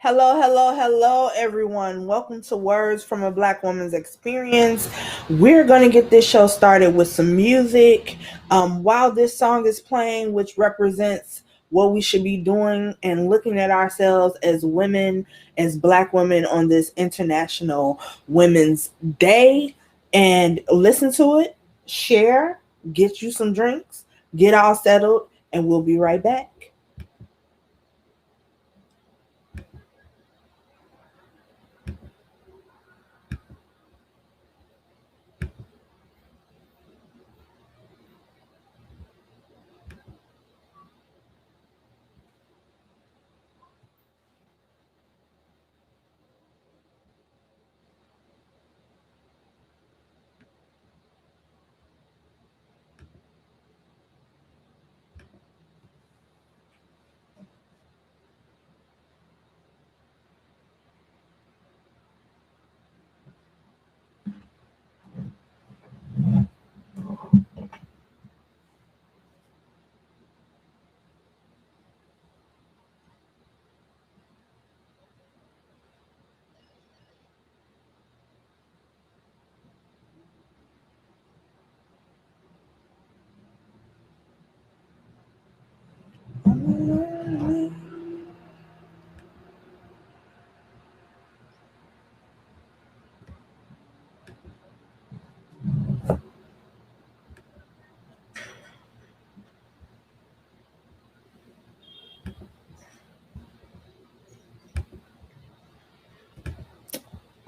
Hello, hello, hello, everyone. Welcome to Words from a Black Woman's Experience. We're going to get this show started with some music. While this song is playing, which represents what we should be doing and looking at ourselves as women, as Black women on this International Women's Day, and listen to it, share, get you some drinks, get all settled, and we'll be right back.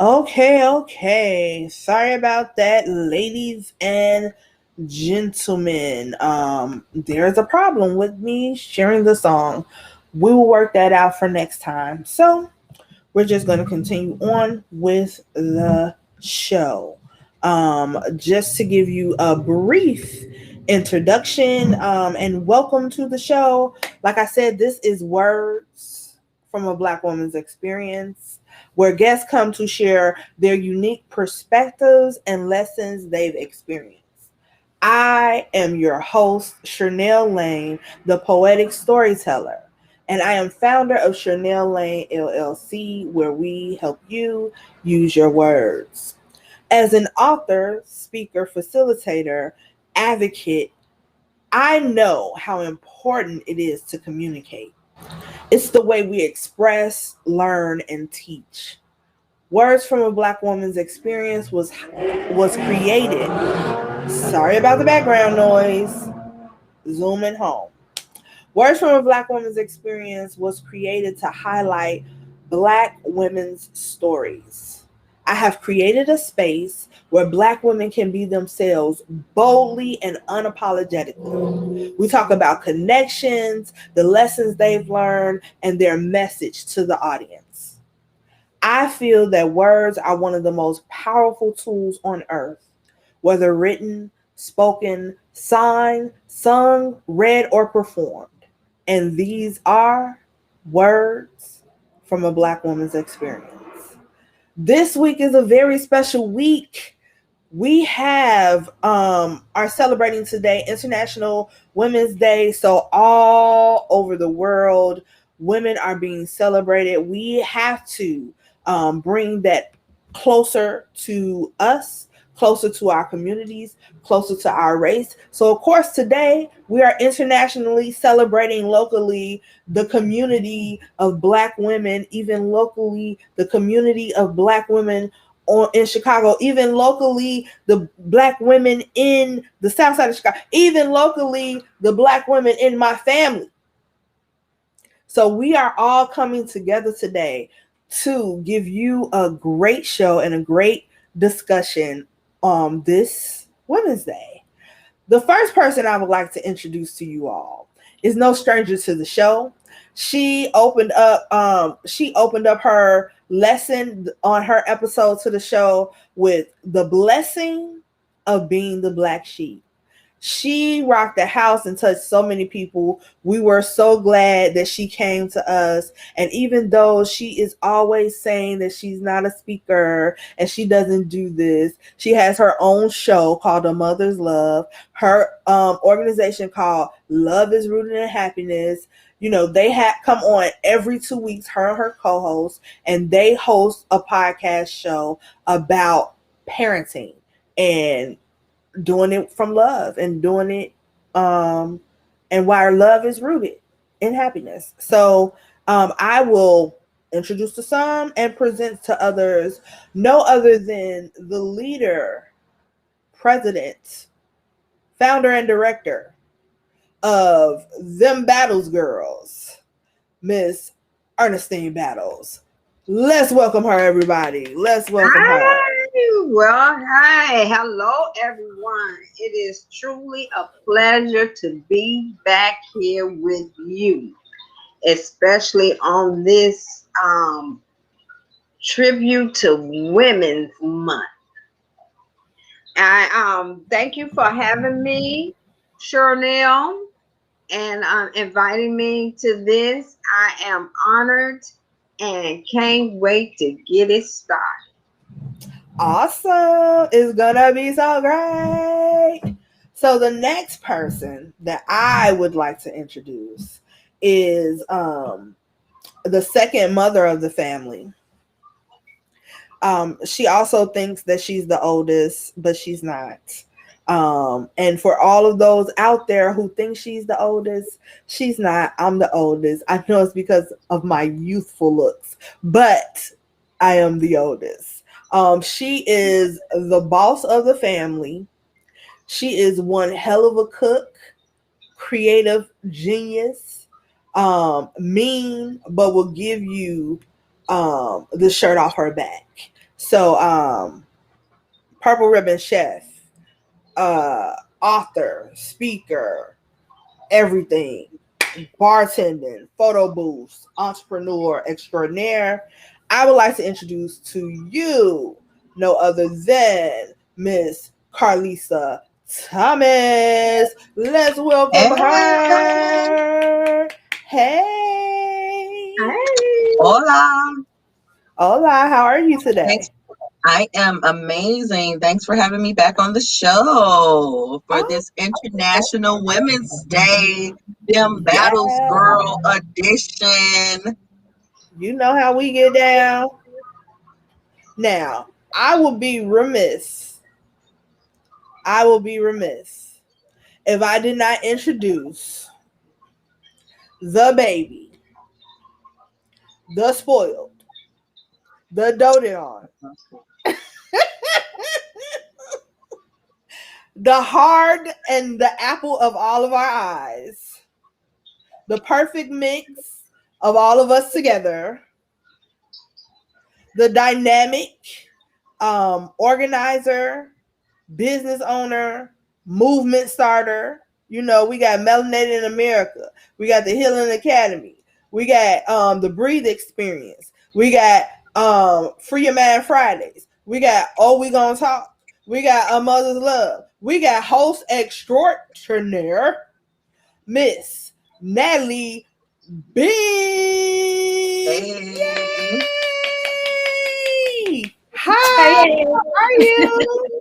Okay. Sorry about that, ladies and gentlemen. There's a problem with me sharing the song. We will work that out for next time. So we're just going to continue on with the show. Just to give you a brief introduction and welcome to the show. Like I said, this is Words from a Black Woman's Experience, where guests come to share their unique perspectives and lessons they've experienced. I am your host, Cherlnell Lane, the poetic storyteller, and I am founder of Cherlnell Lane LLC, where we help you use your words. As an author, speaker, facilitator, advocate, I know how important it is to communicate. It's the way we express, learn, and teach. Words from a Black Woman's Experience was created. Sorry about the background noise. Zooming home. Words from a Black Woman's Experience was created to highlight Black women's stories. I have created a space where Black women can be themselves boldly and unapologetically. We talk about connections, the lessons they've learned, and their message to the audience. I feel that words are one of the most powerful tools on earth, whether written, spoken, signed, sung, read, or performed. And these are words from a Black woman's experience. This week is a very special week. We have are celebrating today International Women's Day. So all over the world, women are being celebrated. We have to bring that closer to us, closer to our communities, closer to our race. So, of course, today we are internationally celebrating locally the community of Black women, even locally the community of Black women in Chicago, even locally the Black women in the South Side of Chicago, even locally the Black women in my family. So we are all coming together today to give you a great show and a great discussion on this Women's Day. The first person I would like to introduce to you all is no stranger to the show. She opened up her lesson on her episode to the show with the blessing of being the Black sheep. She rocked the house and touched so many people. We were so glad that she came to us. And even though she is always saying that she's not a speaker and she doesn't do this, she has her own show called A Mother's Love, her organization called Love is Rooted in Happiness. They come on every 2 weeks, her and her co-host, and they host a podcast show about parenting and doing it from love and doing it and why our love is rooted in happiness. So I will introduce to some and present to others, no other than the leader, president, founder, and director of Them Battles Girls, Miss Ernestine Battles. Let's welcome her, everybody. Let's welcome her. Well, hi. Hello, everyone. It is truly a pleasure to be back here with you, especially on this tribute to Women's Month. I thank you for having me, Cherlnell, and inviting me to this. I am honored and can't wait to get it started. Awesome. It's gonna be so great. So the next person that I would like to introduce is the second mother of the family. She also thinks that she's the oldest, but she's not. And for all of those out there who think she's the oldest, she's not. I'm the oldest. I know it's because of my youthful looks, but I am the oldest. She is the boss of the family. She is one hell of a cook, creative genius, mean, but will give you the shirt off her back. So, purple ribbon chef, author, speaker, everything, bartending, photo booths, entrepreneur extraordinaire. I would like to introduce to you no other than Miss Carlisa Thomas. Let's welcome her. Hey. Hola. Hola, how are you today? Thanks. I am amazing. Thanks for having me back on the show for this International Women's Day, Them Battles Girl edition. You know how we get down. Now, I will be remiss if I did not introduce the baby, the spoiled, the doted on, the heart and the apple of all of our eyes, the perfect mix of all of us together, the dynamic organizer, business owner, movement starter. We got Melanated in America. We got the Healing Academy. We got the Breathe Experience. We got Free Your Mind Fridays. We got We Gonna Talk. We got A Mother's Love. We got host extraordinaire, Miss Natalie B. Hey. Yay! Hi, how are you?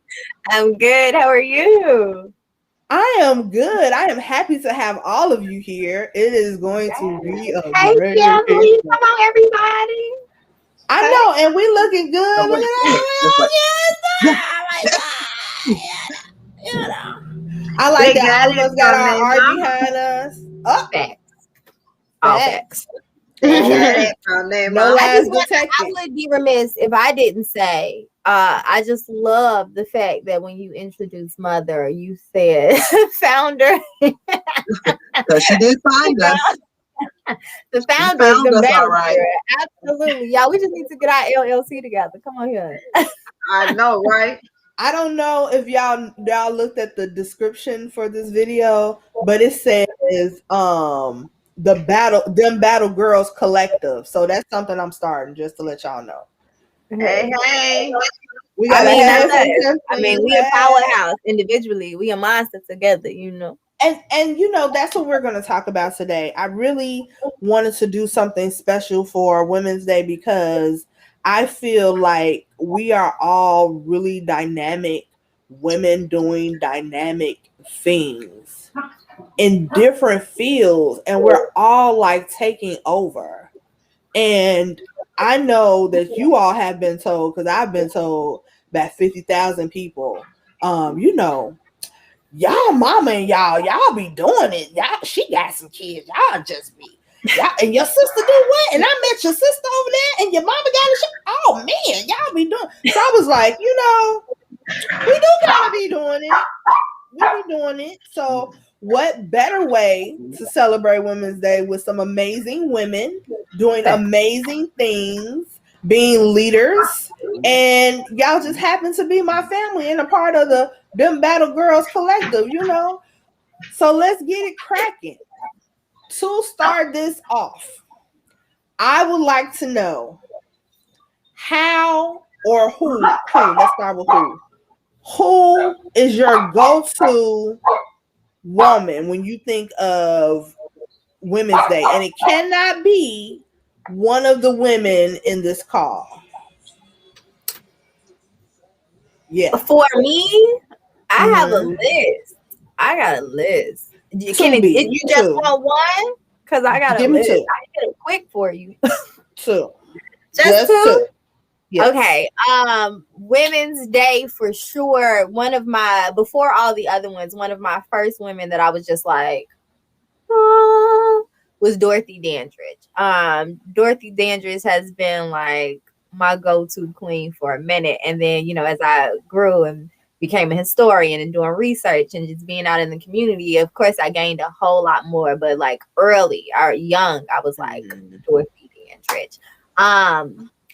I'm good. How are you? I am good. I am happy to have all of you here. It is going to be a great family. Come on, everybody. I know, and we looking good. Look at that. I like that all of us got our art behind us. Oh, facts. All facts. No lies detected. I would be remiss if I didn't say, I just love the fact that when you introduced Mother, you said founder. Because she did find us. The founder is the founder. Right. Absolutely. Y'all, we just need to get our LLC together. Come on here. I know, right? I don't know if y'all looked at the description for this video, but it says Them Battle Girls Collective. So that's something I'm starting, just to let y'all know. Hey. We got we a powerhouse individually. We a monster together, And that's what we're going to talk about today. I really wanted to do something special for Women's Day because I feel like we are all really dynamic women doing dynamic things in different fields, and we're all like taking over. And I know that you all have been told, because I've been told that 50,000 people, you know, y'all mama and y'all be doing it. Y'all, she got some kids. Y'all just be, y'all, and your sister do what? And I met your sister over there, and your mama got a show. Oh man, y'all be doing. So I was like, you know, we do gotta be doing it. We be doing it. So what better way to celebrate Women's Day with some amazing women doing amazing things, being leaders, and y'all just happen to be my family and a part of the Them Battle Girls Collective, you know? So let's get it cracking. To start this off, I would like to know how or who, let's start with who is your go-to woman when you think of Women's Day? And it cannot be one of the women in this call. Yeah. For me, I have a list. I got a list. Can you just want one? Because I got a list. I get it quick for you. Two. Just two? Yes. Okay. Women's Day for sure. One of my, before all the other ones, one of my first women that I was just like, was Dorothy Dandridge. Dorothy Dandridge has been like my go-to queen for a minute. And then, you know, as I grew and became a historian and doing research and just being out in the community, of course I gained a whole lot more, but like early or young, I was like Dorothy Dandridge.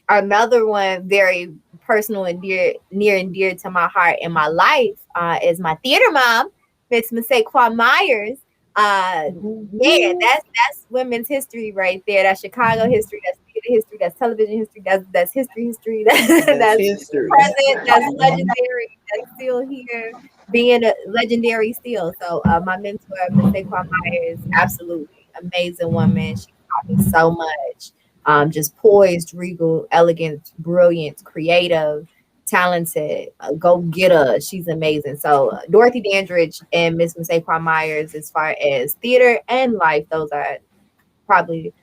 Another one very personal and near and dear to my heart in my life is my theater mom, Miss Masaquah Myers. Yeah, that's women's history right there. That's Chicago history. That's theater history. That's television history. That's history. That's history. Present. That's legendary. That's still here, being a legendary still. So my mentor, Masaquah Myers, absolutely amazing woman. She taught me so much. Just poised, regal, elegant, brilliant, creative, talented, go-getter. She's amazing. So Dorothy Dandridge and Miss Masaquah Myers, as far as theater and life, those are probably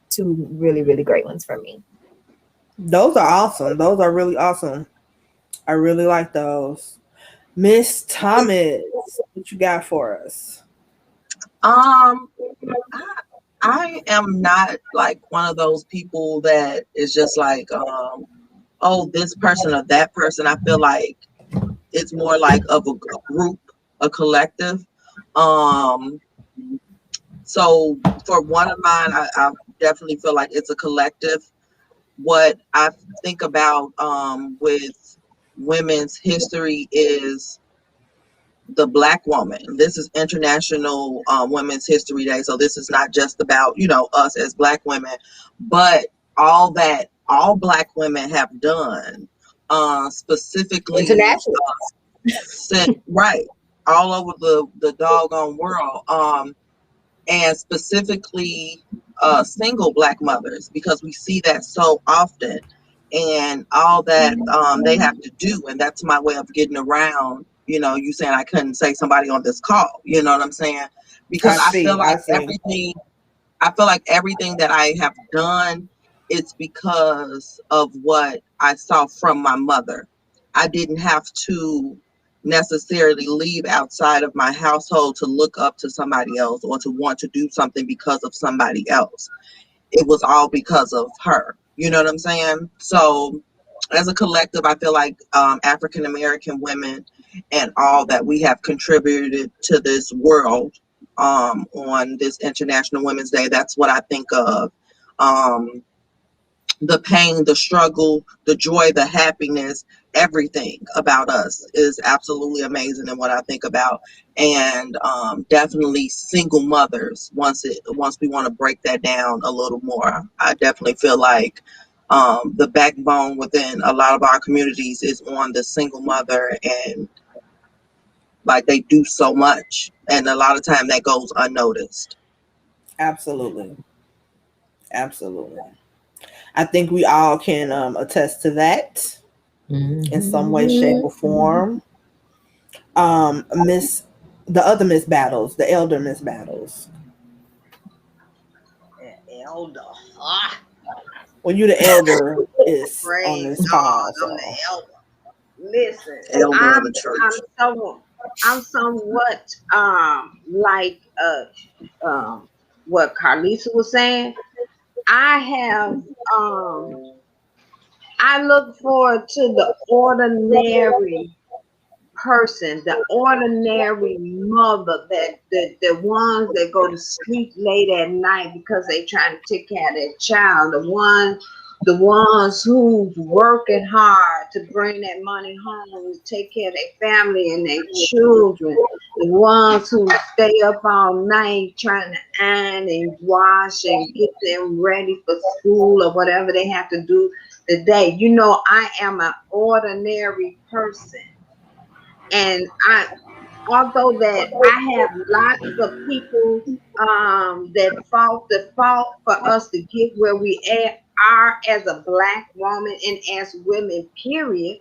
two really, really great ones for me. Those are awesome. Those are really awesome. I really like those. Miss Thomas, what you got for us? I am not like one of those people that is just like, oh, this person or that person. I feel like it's more like of a group, a collective. So for one of mine, I definitely feel like it's a collective. What I think about with women's history is the Black woman. This is International Women's History Day, so this is not just about, you know, us as Black women, but all that all Black women have done, specifically international, right, all over the doggone world, and specifically single Black mothers, because we see that so often, and all that they have to do, and that's my way of getting around, you know, you saying I couldn't say somebody on this call, you know what I'm saying? Because I feel like everything that I have done, it's because of what I saw from my mother. I didn't have to necessarily leave outside of my household to look up to somebody else or to want to do something because of somebody else. It was all because of her. You know what I'm saying? So as a collective, I feel like African American women and all that we have contributed to this world on this International Women's Day, that's what I think of. The pain, the struggle, the joy, the happiness, everything about us is absolutely amazing and what I think about. And definitely single mothers, once we want to break that down a little more, I definitely feel like the backbone within a lot of our communities is on the single mother, and like they do so much, and a lot of time that goes unnoticed. Absolutely. I think we all can attest to that in some way, shape, or form. Miss, the other Miss Battles, the elder Miss Battles. Elder. Ah, Well, you the elder is on praise this God. call, I'm the so elder. Listen, Elder of I'm the I'm church. so I'm somewhat like what Carlisa was saying. I have I look forward to the ordinary person, the ordinary mother, that the ones that go to sleep late at night because they trying to take care of their child, the ones who's working hard to bring that money home to take care of their family and their children, the ones who stay up all night trying to iron and wash and get them ready for school or whatever they have to do today. I am an ordinary person, and although that I have lots of people that fought for us to get where we are as a black woman and as women, period.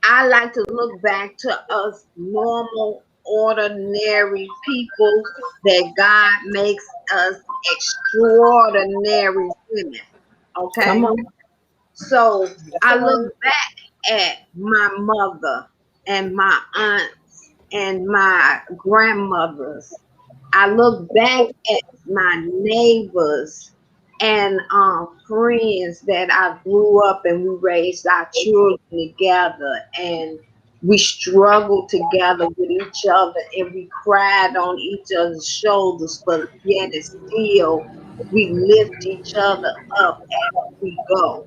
I like to look back to us normal, ordinary people that God makes us extraordinary women. Come Okay? on. So That's I the look word. back at my mother and my aunts and my grandmothers. I look back at my neighbors and friends that I grew up and we raised our children together, and we struggled together with each other and we cried on each other's shoulders, but yet and still we lift each other up as we go.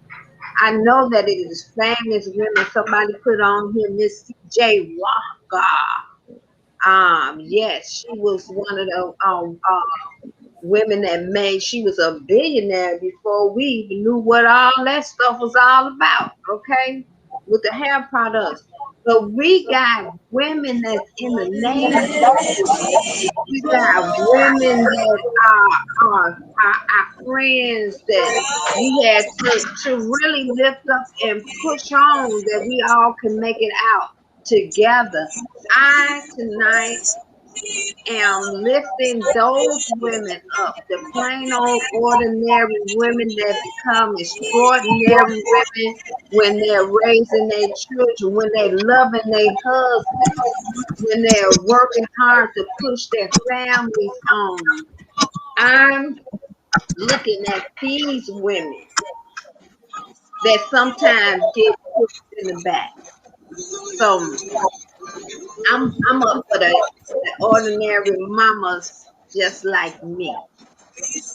I know that it is famous women. Somebody put on here Miss C.J. Walker. Yes, she was one of the women that made. She was a billionaire before we even knew what all that stuff was all about. Okay, with the hair products. But we got women that's in the neighborhood. We got women that are friends that we had to really lift up and push on that we all can make it out together. I tonight am lifting those women up, the plain old ordinary women that become extraordinary women when they're raising their children, when they're loving their husbands, when they're working hard to push their families on. I'm looking at these women that sometimes get pushed in the back. So I'm up for the ordinary mamas just like me,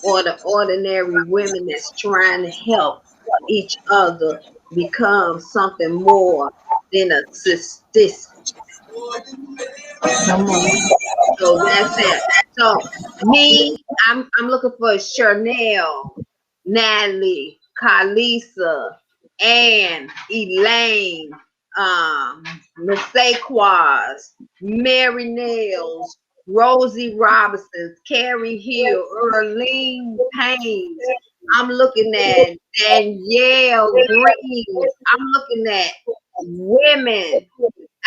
or the ordinary women that's trying to help each other become something more than a statistic. Come on. So that's it. So me, I'm looking for Cherlnell, Natalie, Carlisa, Ann, Elaine, Masaquaz, Mary Nails, Rosie Robinson, Carrie Hill, Earlene Paynes. I'm looking at Danielle Greens. I'm looking at women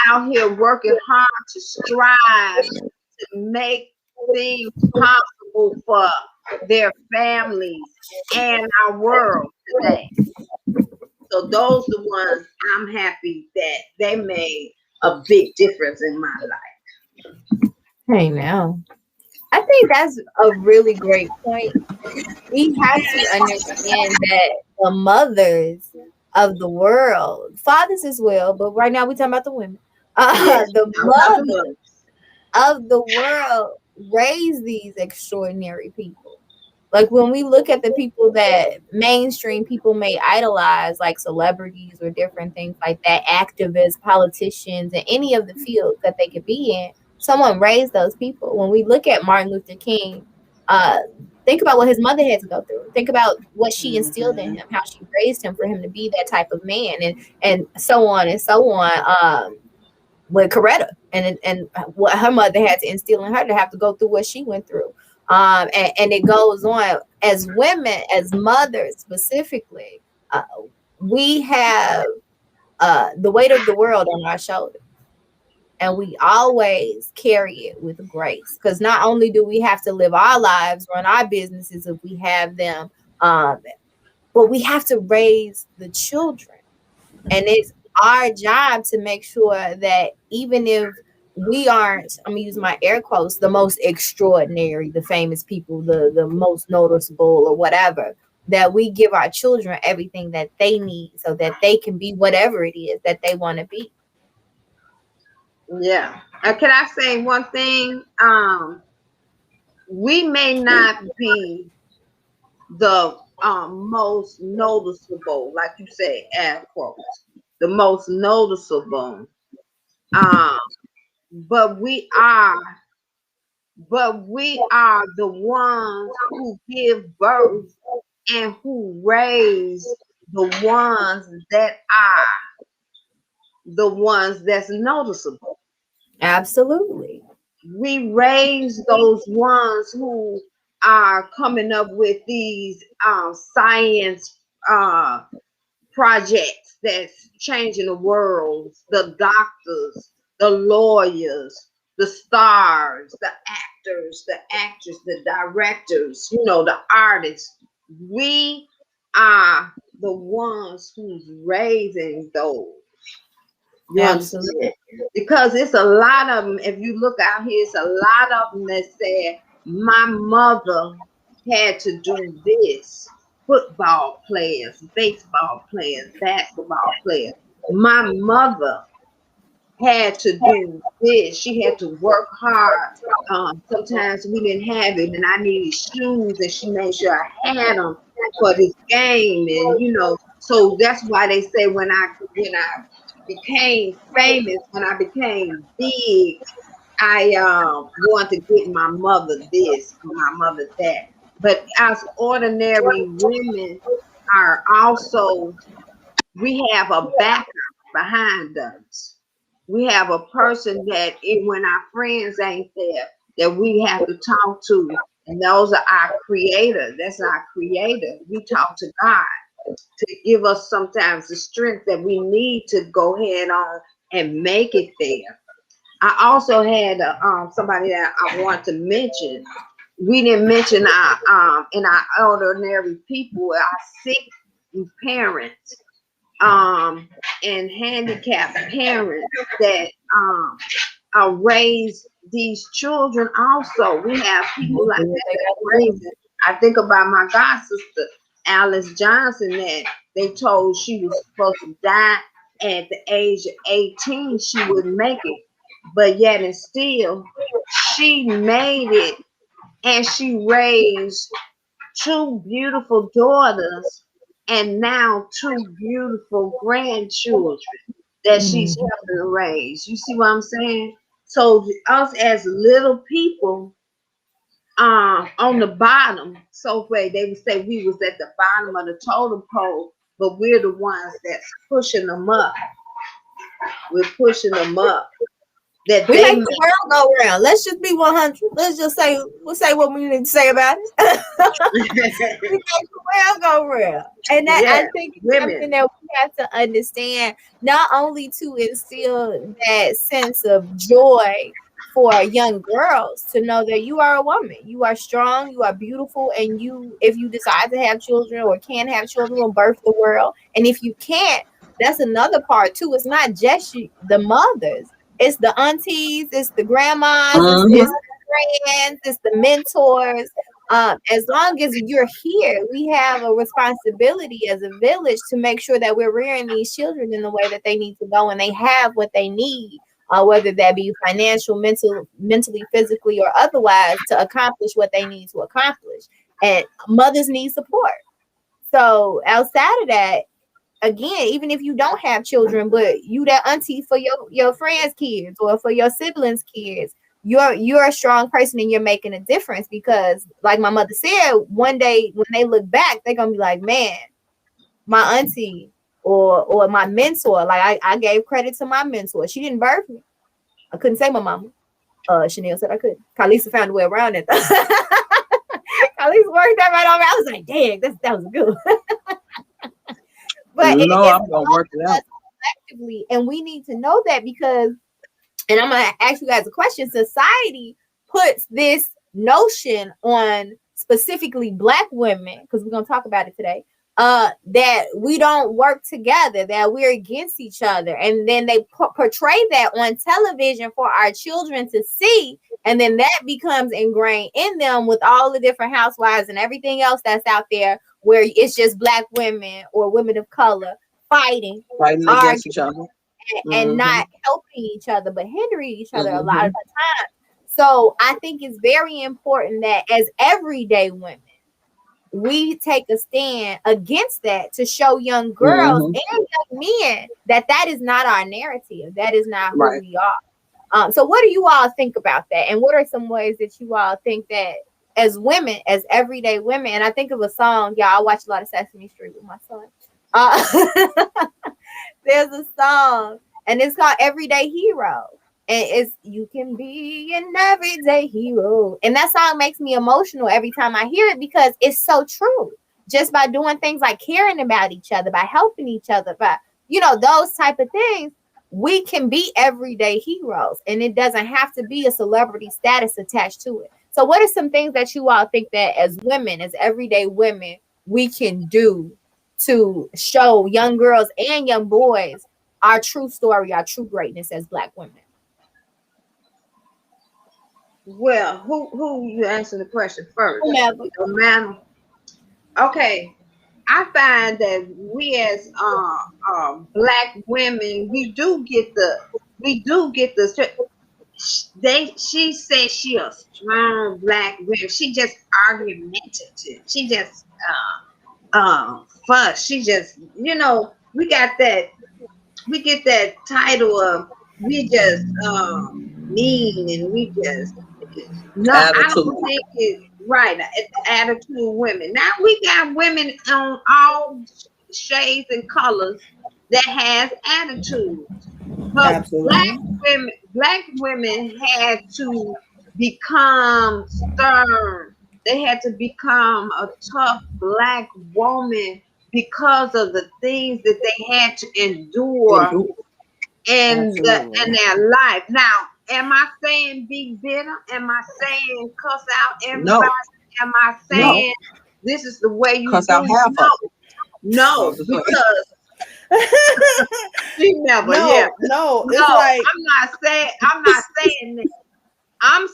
out here working hard to strive to make things possible for their families and our world today. So those are the ones I'm happy that they made a big difference in my life. Hey now. I think that's a really great point. We have to understand that the mothers of the world, fathers as well, but right now we're talking about the women. Yes, The I'm about the mothers money. of the world raise these extraordinary people. Like when we look at the people that mainstream people may idolize, like celebrities or different things like that, activists, politicians, and any of the fields that they could be in, someone raised those people. When we look at Martin Luther King, uh, think about what his mother had to go through. Think about what she instilled in Mm-hmm. him, how she raised him for him to be that type of man, and so on and so on. With Coretta and what her mother had to instill in her to have to go through what she went through. And it goes on. As women, as mothers specifically, uh, we have the weight of the world on our shoulders. and we always carry it with grace. Because not only do we have to live our lives, run our businesses if we have them, but we have to raise the children. And it's our job to make sure that even if we aren't, I'm gonna use my air quotes, the most extraordinary, the famous people, the most noticeable or whatever, that we give our children everything that they need so that they can be whatever it is that they want to be. Yeah. Can I say one thing? We may not be the most noticeable, like you say, air quotes, the most noticeable. But we are the ones who give birth and who raise the ones that are the ones that's noticeable. Absolutely. We raise those ones who are coming up with these science projects that's changing the world, the doctors, the lawyers, the stars, the actors, the actresses, the directors, the artists. We are the ones who's raising those. You Absolutely. understand? Because it's a lot of them. If you look out here, it's a lot of them that said, my mother had to do this. Football players, baseball players, basketball players. My mother had to do this. She had to work hard. Sometimes we didn't have it, and I needed shoes, and she made sure I had them for this game. And so that's why they say when I became famous, when I became big, I want to get my mother this, my mother that. But as ordinary women are also, we have a backup behind us. We have a person that when our friends ain't there, that we have to talk to. And those are our creator. That's our creator. We talk to God to give us sometimes the strength that we need to go ahead on and make it there. I also had somebody that I want to mention. We didn't mention our in our ordinary people, our sick parents, and handicapped parents that raise these children. Also, we have people like that raising. I think about my god sister Alice Johnson that they told she was supposed to die at the age of 18. She wouldn't make it, but yet and still she made it, and she raised two beautiful daughters and now two beautiful grandchildren that she's helping to raise. You see what I'm saying? So us as little people on the bottom, so they would say we was at the bottom of the totem pole, but we're the ones that's pushing them up. We're pushing them up. That we make the world go round. Let's just be 100. Let's just we'll say what we need to say about it. We make the world go round. And that, I think it's something that we have to understand, not only to instill that sense of joy for young girls to know that you are a woman, you are strong, you are beautiful, and if you decide to have children or can have children or birth the world, and if you can't, that's another part too. It's not just the mothers. It's the aunties, it's the grandmas, it's the friends, it's the mentors. As long as you're here, we have a responsibility as a village to make sure that we're rearing these children in the way that they need to go, and they have what they need, whether that be financial, mentally, physically, or otherwise, to accomplish what they need to accomplish. And mothers need support. So outside of that, again, even if you don't have children, but you that auntie for your friends' kids or for your siblings' kids, you're a strong person and you're making a difference. Because like my mother said, one day when they look back, they're gonna be like, man, my auntie or my mentor, like I gave credit to my mentor. She didn't birth me. I couldn't say my mama. Cherlnell said I could. Carlisa found a way around it. Carlisa worked that right on me. I was like, dang, that was good. But I'm gonna work it out collectively, and we need to know that, because And I'm going to ask you guys a question. Society puts this notion on specifically Black women, because we're going to talk about it today, that we don't work together, that we're against each other. And then they portray that on television for our children to see. And then that becomes ingrained in them with all the different housewives and everything else that's out there, where it's just Black women or women of color fighting against each other. And not helping each other, but hindering each other a lot of the time. So I think it's very important that as everyday women, we take a stand against that to show young girls and young men that that is not our narrative. That is not who we are. So what do you all think about that? And what are some ways that you all think that as women, as everyday women, and I think of a song, y'all, I watch a lot of Sesame Street with my son. There's a song and it's called Everyday Hero. And it's you can be an everyday hero. And that song makes me emotional every time I hear it because it's so true. Just by doing things like caring about each other, by helping each other, by, you know, those type of things, we can be everyday heroes. And it doesn't have to be a celebrity status attached to it. So what are some things that you all think that as women, as everyday women, we can do to show young girls and young boys our true story, our true greatness as Black women? Well, who you answer the question first? Whomever. Okay, I find that we as Black women, we do get the. She said she a strong Black woman. She just argumentative. She just fuss. She just, you know, we get that title of we just mean and we just I don't think it's right. It's the attitude of women. Now we got women on all shades and colors that has attitude. But Black women had to become stern. They had to become a tough Black woman because of the things that they had to endure in their life. Now, am I saying be bitter? Am I saying cuss out everybody? No. Am I saying this is the way you cuss out half of it? No, because she never. No. It's like I'm not saying that. I'm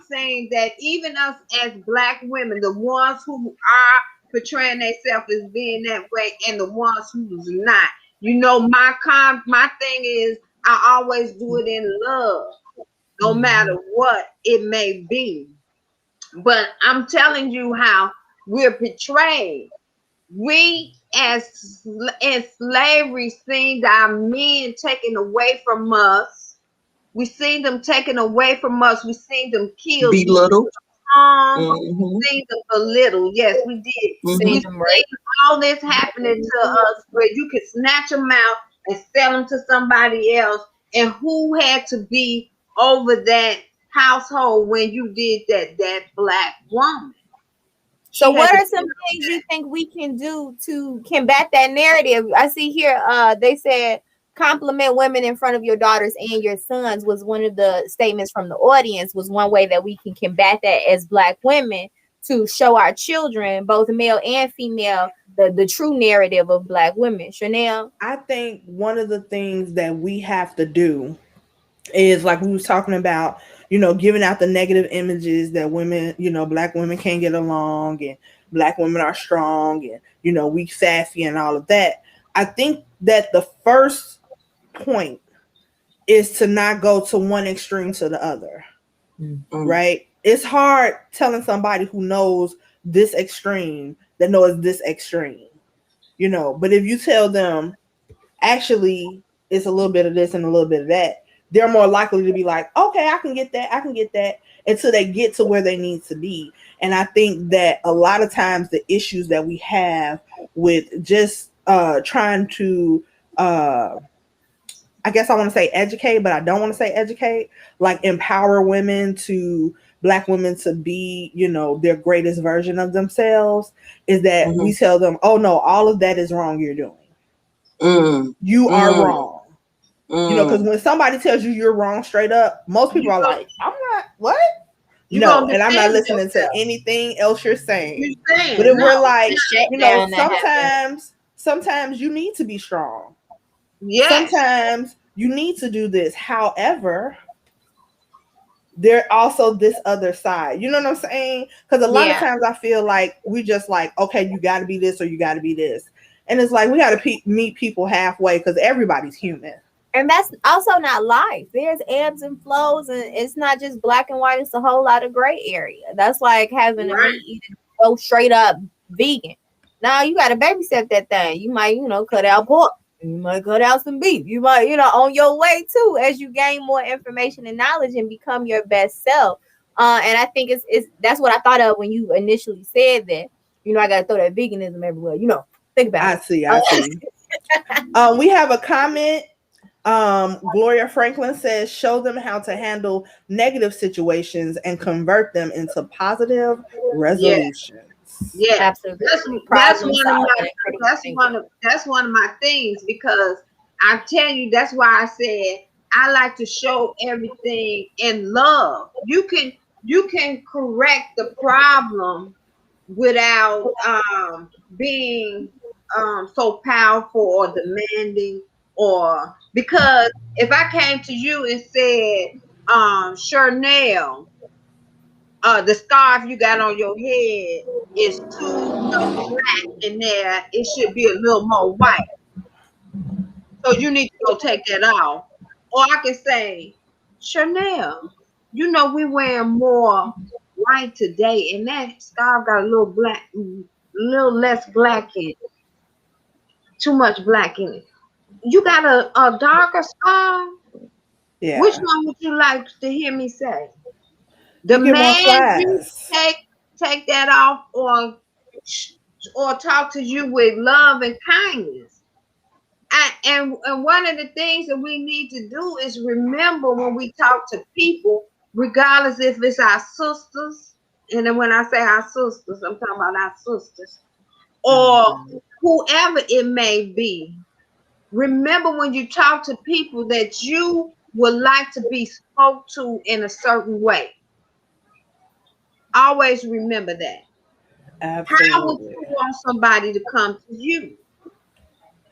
saying that even us as Black women, the ones who are portraying themselves as being that way, and the ones who's not. You know, my thing is I always do it in love, no matter what it may be. But I'm telling you how we're portrayed. We as in slavery seen our men taken away from us. We seen them taken away from us. We seen them killed. Belittled. We seen them belittled. Yes, we did. We seen all this happening to us where you could snatch them out and sell them to somebody else. And who had to be over that household when you did that? That Black woman. So what are some things you think we can do to combat that narrative? I see here they said compliment women in front of your daughters and your sons was one of the statements from the audience, was one way that we can combat that as Black women, to show our children, both male and female, the true narrative of Black women. Cherlnell? I think one of the things that we have to do is, like we was talking about, you know, giving out the negative images that women, you know, Black women can't get along and Black women are strong and, you know, we sassy and all of that. I think that the first point is to not go to one extreme to the other, right? It's hard telling somebody who knows this extreme that knows this extreme, you know, but if you tell them actually it's a little bit of this and a little bit of that, they're more likely to be like, okay, I can get that, until they get to where they need to be. And I think that a lot of times the issues that we have with just trying to I guess I want to say educate, but I don't want to say educate, like empower Black women to be, you know, their greatest version of themselves, is that we tell them, oh no, all of that is wrong you're doing. You are wrong. You know, because when somebody tells you you're wrong straight up, most people are like, I'm not, what? No, and I'm not listening to anything else you're saying. But if we're like, you know, sometimes you need to be strong. Yes. Sometimes you need to do this. However, there also this other side. You know what I'm saying? Because a lot of times I feel like we just like, okay, you got to be this or you got to be this. And it's like we got to meet people halfway because everybody's human. And that's also not life. There's ebbs and flows, and it's not just black and white. It's a whole lot of gray area. That's like having a meat eater go straight up vegan. Now you got to babysit that thing. You might, you know, cut out pork. You might cut out some beef. You might, you know, on your way too, as you gain more information and knowledge and become your best self. And I think it's that's what I thought of when you initially said that. You know, I got to throw that veganism everywhere. You know, think about it. I see. We have a comment. Gloria Franklin says, show them how to handle negative situations and convert them into positive resolutions. Yeah, absolutely. That's one of my things, because I tell you, that's why I said I like to show everything in love. You can correct the problem without being so powerful or demanding. Or because if I came to you and said, Cherlnell, the scarf you got on your head is too much black in there, it should be a little more white, so you need to go take that off. Or I can say, Cherlnell, you know, we wearing more white today, and that scarf got a little black, a little less black in it, too much black in it. You got a darker scarf? Yeah. Which one would you like to hear me say? The man you take that off, or talk to you with love and kindness. And one of the things that we need to do is remember when we talk to people, regardless if it's our sisters, and then when I say our sisters, I'm talking about our sisters, or whoever it may be. Remember when you talk to people that you would like to be spoke to in a certain way. Always remember that. Absolutely. How would you want somebody to come to you?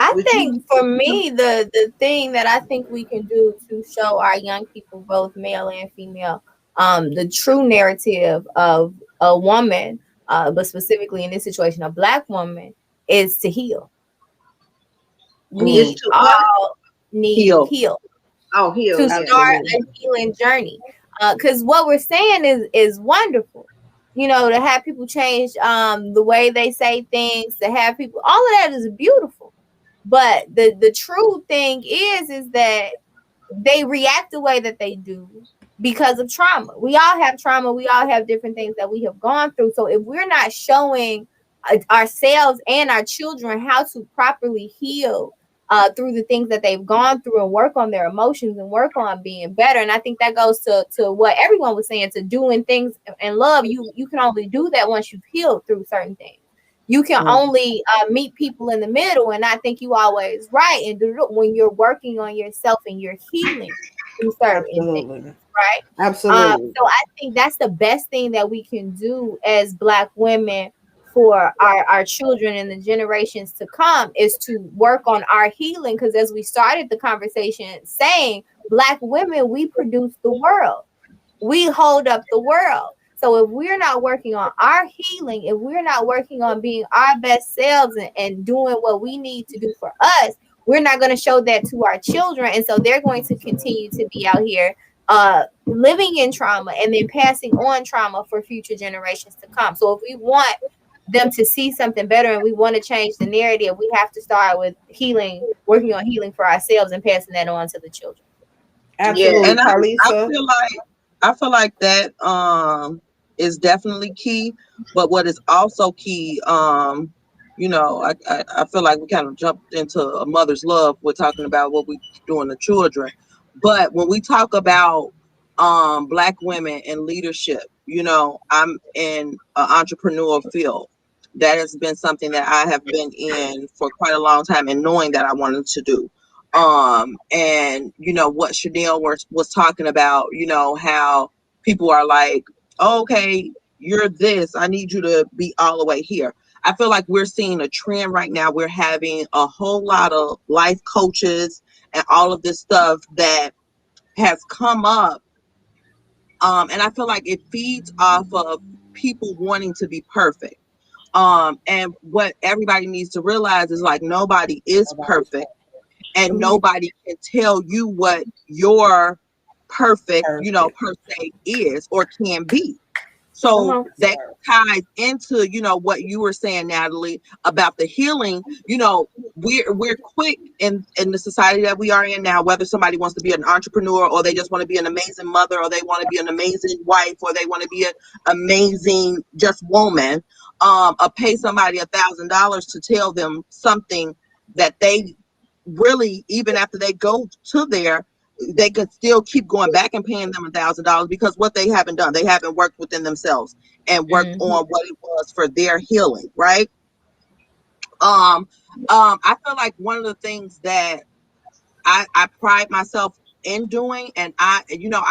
I think for me, the thing that I think we can do to show our young people, both male and female, the true narrative of a woman, but specifically in this situation, a Black woman, is to heal. We all need heal. Oh, heal. To start a healing journey. Because what we're saying is wonderful. You know, to have people change the way they say things, to have people, all of that is beautiful. But the true thing is that they react the way that they do because of trauma. We all have trauma. We all have different things that we have gone through. So if we're not showing ourselves and our children how to properly heal through the things that they've gone through and work on their emotions and work on being better. And I think that goes to what everyone was saying, to doing things in love. You can only do that once you've healed through certain things. You can only meet people in the middle, and I think you always right. And when you're working on yourself and you're healing through certain things, right? Absolutely. So I think that's the best thing that we can do as Black women for our children and the generations to come, is to work on our healing. Because as we started the conversation saying, Black women, we produce the world. We hold up the world. So if we're not working on our healing, if we're not working on being our best selves and doing what we need to do for us, we're not going to show that to our children. And so they're going to continue to be out here living in trauma and then passing on trauma for future generations to come. So if we want them to see something better and we want to change the narrative, we have to start with healing, working on healing for ourselves and passing that on to the children. Absolutely. And I feel like that is definitely key. But what is also key, you know, I feel like we kind of jumped into a mother's love. We're talking about what we do in the children. But when we talk about Black women in leadership, you know, I'm in an entrepreneurial field. That has been something that I have been in for quite a long time, and knowing that I wanted to do. And what Cherlnell was talking about, how people are like, oh, okay, you're this, I need you to be all the way here. I feel like we're seeing a trend right now. We're having a whole lot of life coaches and all of this stuff that has come up. And I feel like it feeds off of people wanting to be perfect. And what everybody needs to realize is like nobody is perfect, and nobody can tell you what your perfect, per se is or can be. So that ties into, what you were saying, Natalie, about the healing. We're quick in the society that we are in now, whether somebody wants to be an entrepreneur, or they just want to be an amazing mother, or they want to be an amazing wife, or they want to be an amazing just woman, or pay somebody $1,000 to tell them something that they really, even after they go to there, they could still keep going back and paying them $1,000, because what they haven't done, they haven't worked within themselves and worked on what it was for their healing, right? I feel like one of the things that I pride myself in doing, and I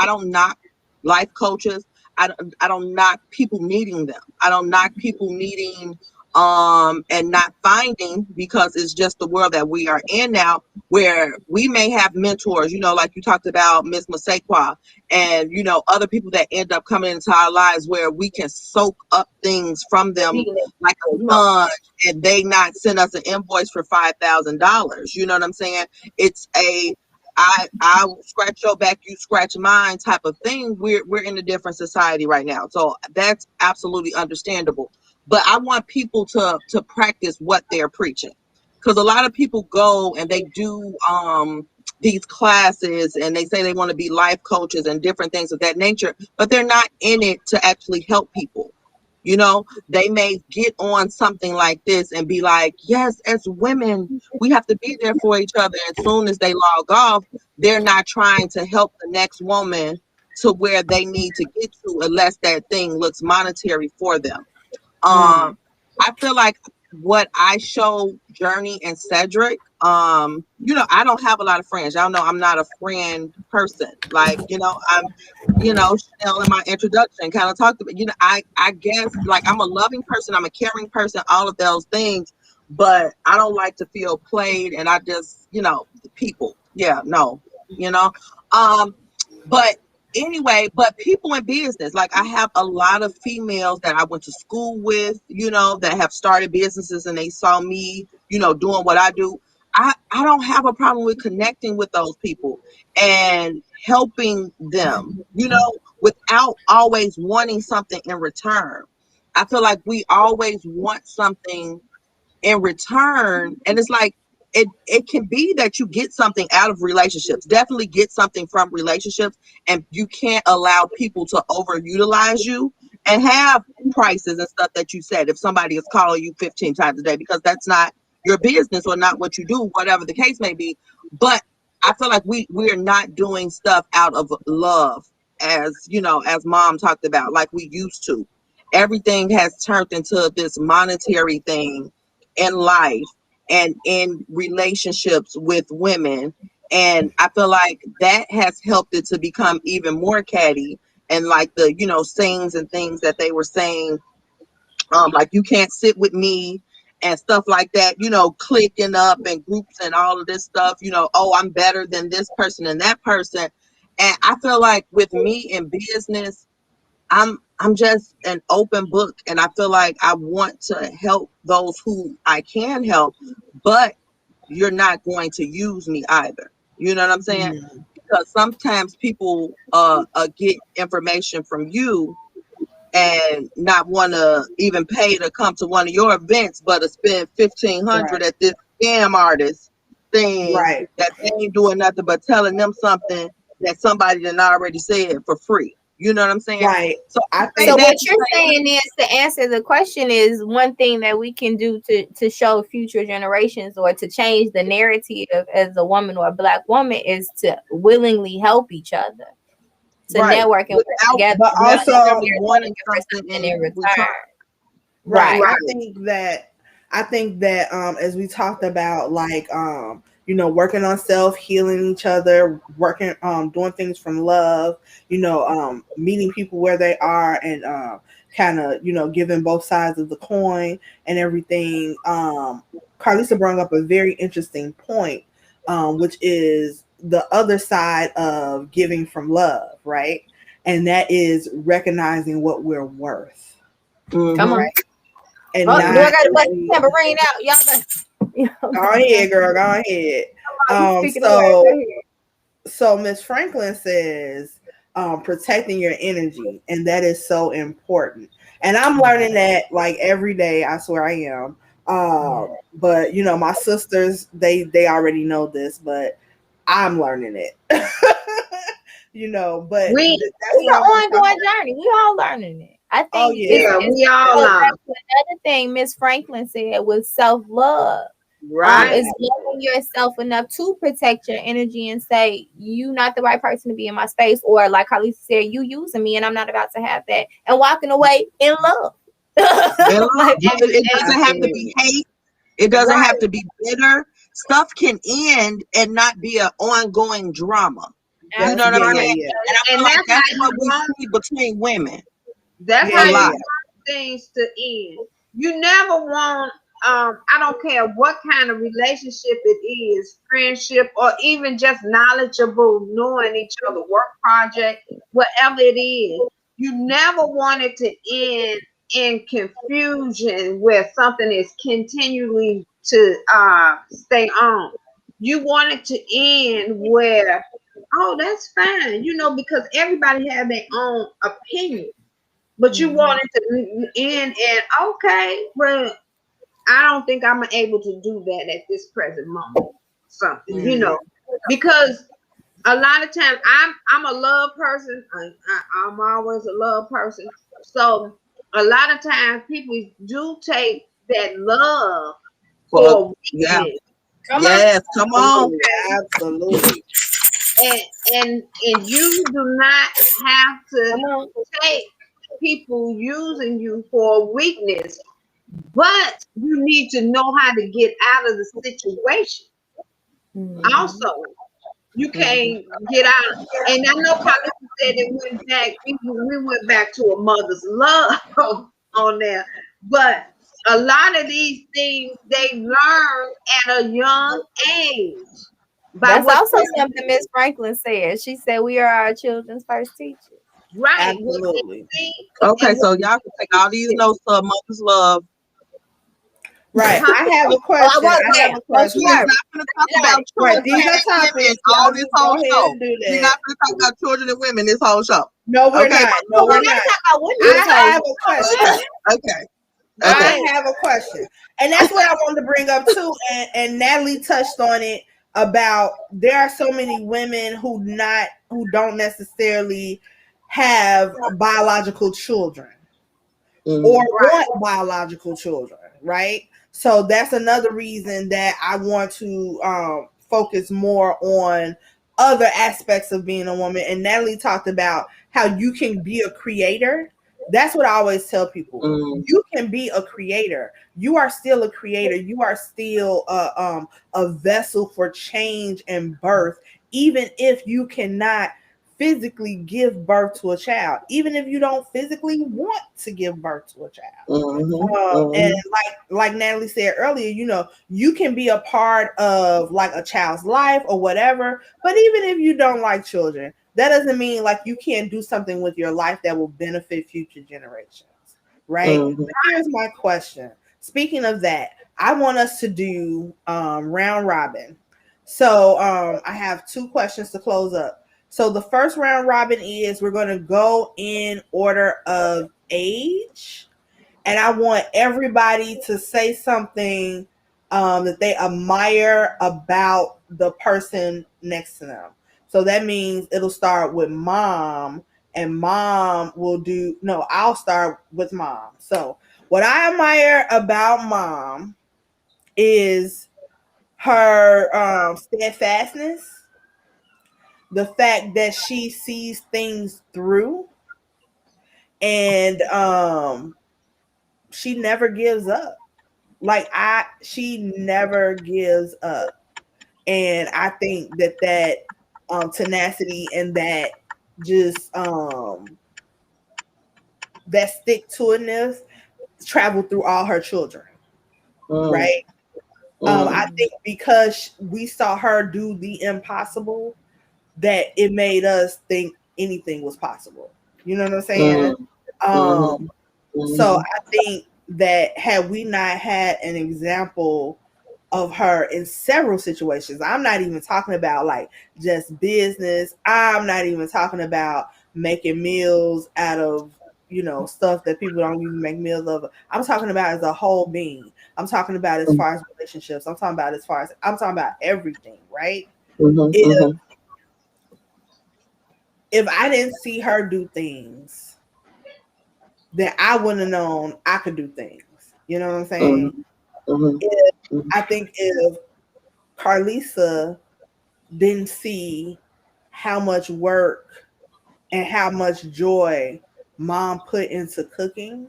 don't knock life coaches. I don't knock people needing them. I don't knock people needing and not finding, because it's just the world that we are in now, where we may have mentors, like you talked about Miss Masekwa, and other people that end up coming into our lives where we can soak up things from them like a sponge, and they not send us an invoice for $5,000. You know what I'm saying? It's a I scratch your back, you scratch mine type of thing. We're in a different society right now, so that's absolutely understandable. But I want people to practice what they're preaching, because a lot of people go and they do these classes, and they say they want to be life coaches and different things of that nature, but they're not in it to actually help people. They may get on something like this and be like, yes, as women, we have to be there for each other. As soon as they log off, they're not trying to help the next woman to where they need to get to, unless that thing looks monetary for them. I feel like what I show Journey and Cedric, I don't have a lot of friends. Y'all know I'm not a friend person. Like, I'm, Cherlnell in my introduction kind of talked about, I guess, like, I'm a loving person, I'm a caring person, all of those things, but I don't like to feel played, and I just, people. Yeah, no, but anyway, but people in business, like, I have a lot of females that I went to school with, that have started businesses, and they saw me, doing what I do. I don't have a problem with connecting with those people and helping them, without always wanting something in return. I feel like we always want something in return, and it's like, it can be that you get something out of relationships, definitely get something from relationships, and you can't allow people to overutilize you and have prices and stuff that you said if somebody is calling you 15 times a day, because that's not your business or not what you do, whatever the case may be. But I feel like we're not doing stuff out of love, as as Mom talked about, like we used to. Everything has turned into this monetary thing in life and in relationships with women. And I feel like that has helped it to become even more catty. And like the, sayings and things that they were saying, like, you can't sit with me and stuff like that, clicking up and groups and all of this stuff, oh, I'm better than this person and that person. And I feel like with me in business, I'm just an open book, and I feel like I want to help those who I can help, but you're not going to use me either. You know what I'm saying? Because sometimes people get information from you and not want to even pay to come to one of your events, but to spend $1,500 at this scam artist thing that they ain't doing nothing but telling them something that somebody done already said for free. You know what I'm saying? Right. So what you're saying is, to answer the question, is one thing that we can do to show future generations, or to change the narrative as a woman or a Black woman, is to willingly help each other, to network and work together, but also wanting something in return. Right. I think that as we talked about, like, working on self, healing each other, working, doing things from love, meeting people where they are, and kind of, giving both sides of the coin and everything. Carlisa brought up a very interesting point, which is the other side of giving from love, right? And that is recognizing what we're worth. Come on. And do I not got to bust the tambourine out? Y'all better. Go ahead, girl. Go ahead. So Miss Franklin says, protecting your energy, and that is so important. And I'm learning that like every day. I swear I am. But my sisters, they already know this, but I'm learning it. But We it's an ongoing journey. We all learning it. I think we all are. Another thing Miss Franklin said was self-love. Right. Is loving yourself enough to protect your energy and say, you not the right person to be in my space, or like Carlisa said, you using me and I'm not about to have that, and walking away in love. It doesn't have to be hate. It doesn't have to be bitter. Stuff can end and not be an ongoing drama. You know what I'm saying? Yeah. And I feel like that's what we see between women. That's how you want things to end. You never want, I don't care what kind of relationship it is, friendship, or even just knowledgeable, knowing each other, work project, whatever it is. You never want it to end in confusion where something is continually to stay on. You want it to end where, oh, that's fine, because everybody has their own opinion. But you want it to end and okay, well, I don't think I'm able to do that at this present moment. Something, because a lot of times I'm a love person. I'm always a love person. So a lot of times people do take that love for weakness. Come on. Absolutely. And you do not have to take people using you for weakness, but you need to know how to get out of the situation. Also, you can't get out. And I know Carlisa said it went back. We went back to a mother's love on there, but a lot of these things they learn at a young age. That's also something Miss Franklin said. She said we are our children's first teachers. Right. Absolutely. Okay, so y'all can take all these notes of mother's love. Right. I have a question. We're not going to talk about children. These are topics. All this whole show. We're not going to talk about children and women this whole show. No, we're not. No, we're not. I have a question. Okay. I have a question. And that's what I wanted to bring up too. And Natalie touched on it about there are so many women who don't necessarily have biological children or want biological children, right? So that's another reason that I want to focus more on other aspects of being a woman. And Natalie talked about how you can be a creator. That's what I always tell people. You can be a creator. You are still a creator. You are still a vessel for change and birth, even if you cannot physically give birth to a child, even if you don't physically want to give birth to a child. And like Natalie said earlier, you can be a part of like a child's life or whatever. But even if you don't like children, that doesn't mean like you can't do something with your life that will benefit future generations, right? Here's my question. Speaking of that, I want us to do round robin. So I have 2 questions to close up. So the first round robin is we're going to go in order of age. And I want everybody to say something that they admire about the person next to them. So that means it'll start with mom, and mom will I'll start with mom. So what I admire about mom is her steadfastness, the fact that she sees things through, and she never gives up. She never gives up. And I think that tenacity and that just that stick to itness traveled through all her children, right? I think because we saw her do the impossible, that it made us think anything was possible. You know what I'm saying? So I think that had we not had an example of her in several situations, I'm not even talking about like just business. I'm not even talking about making meals out of, stuff that people don't even make meals of. I'm talking about as a whole being. I'm talking about as far as relationships. I'm talking about everything, right? If I didn't see her do things, then I wouldn't have known I could do things. You know what I'm saying? I think if Carlisa didn't see how much work and how much joy mom put into cooking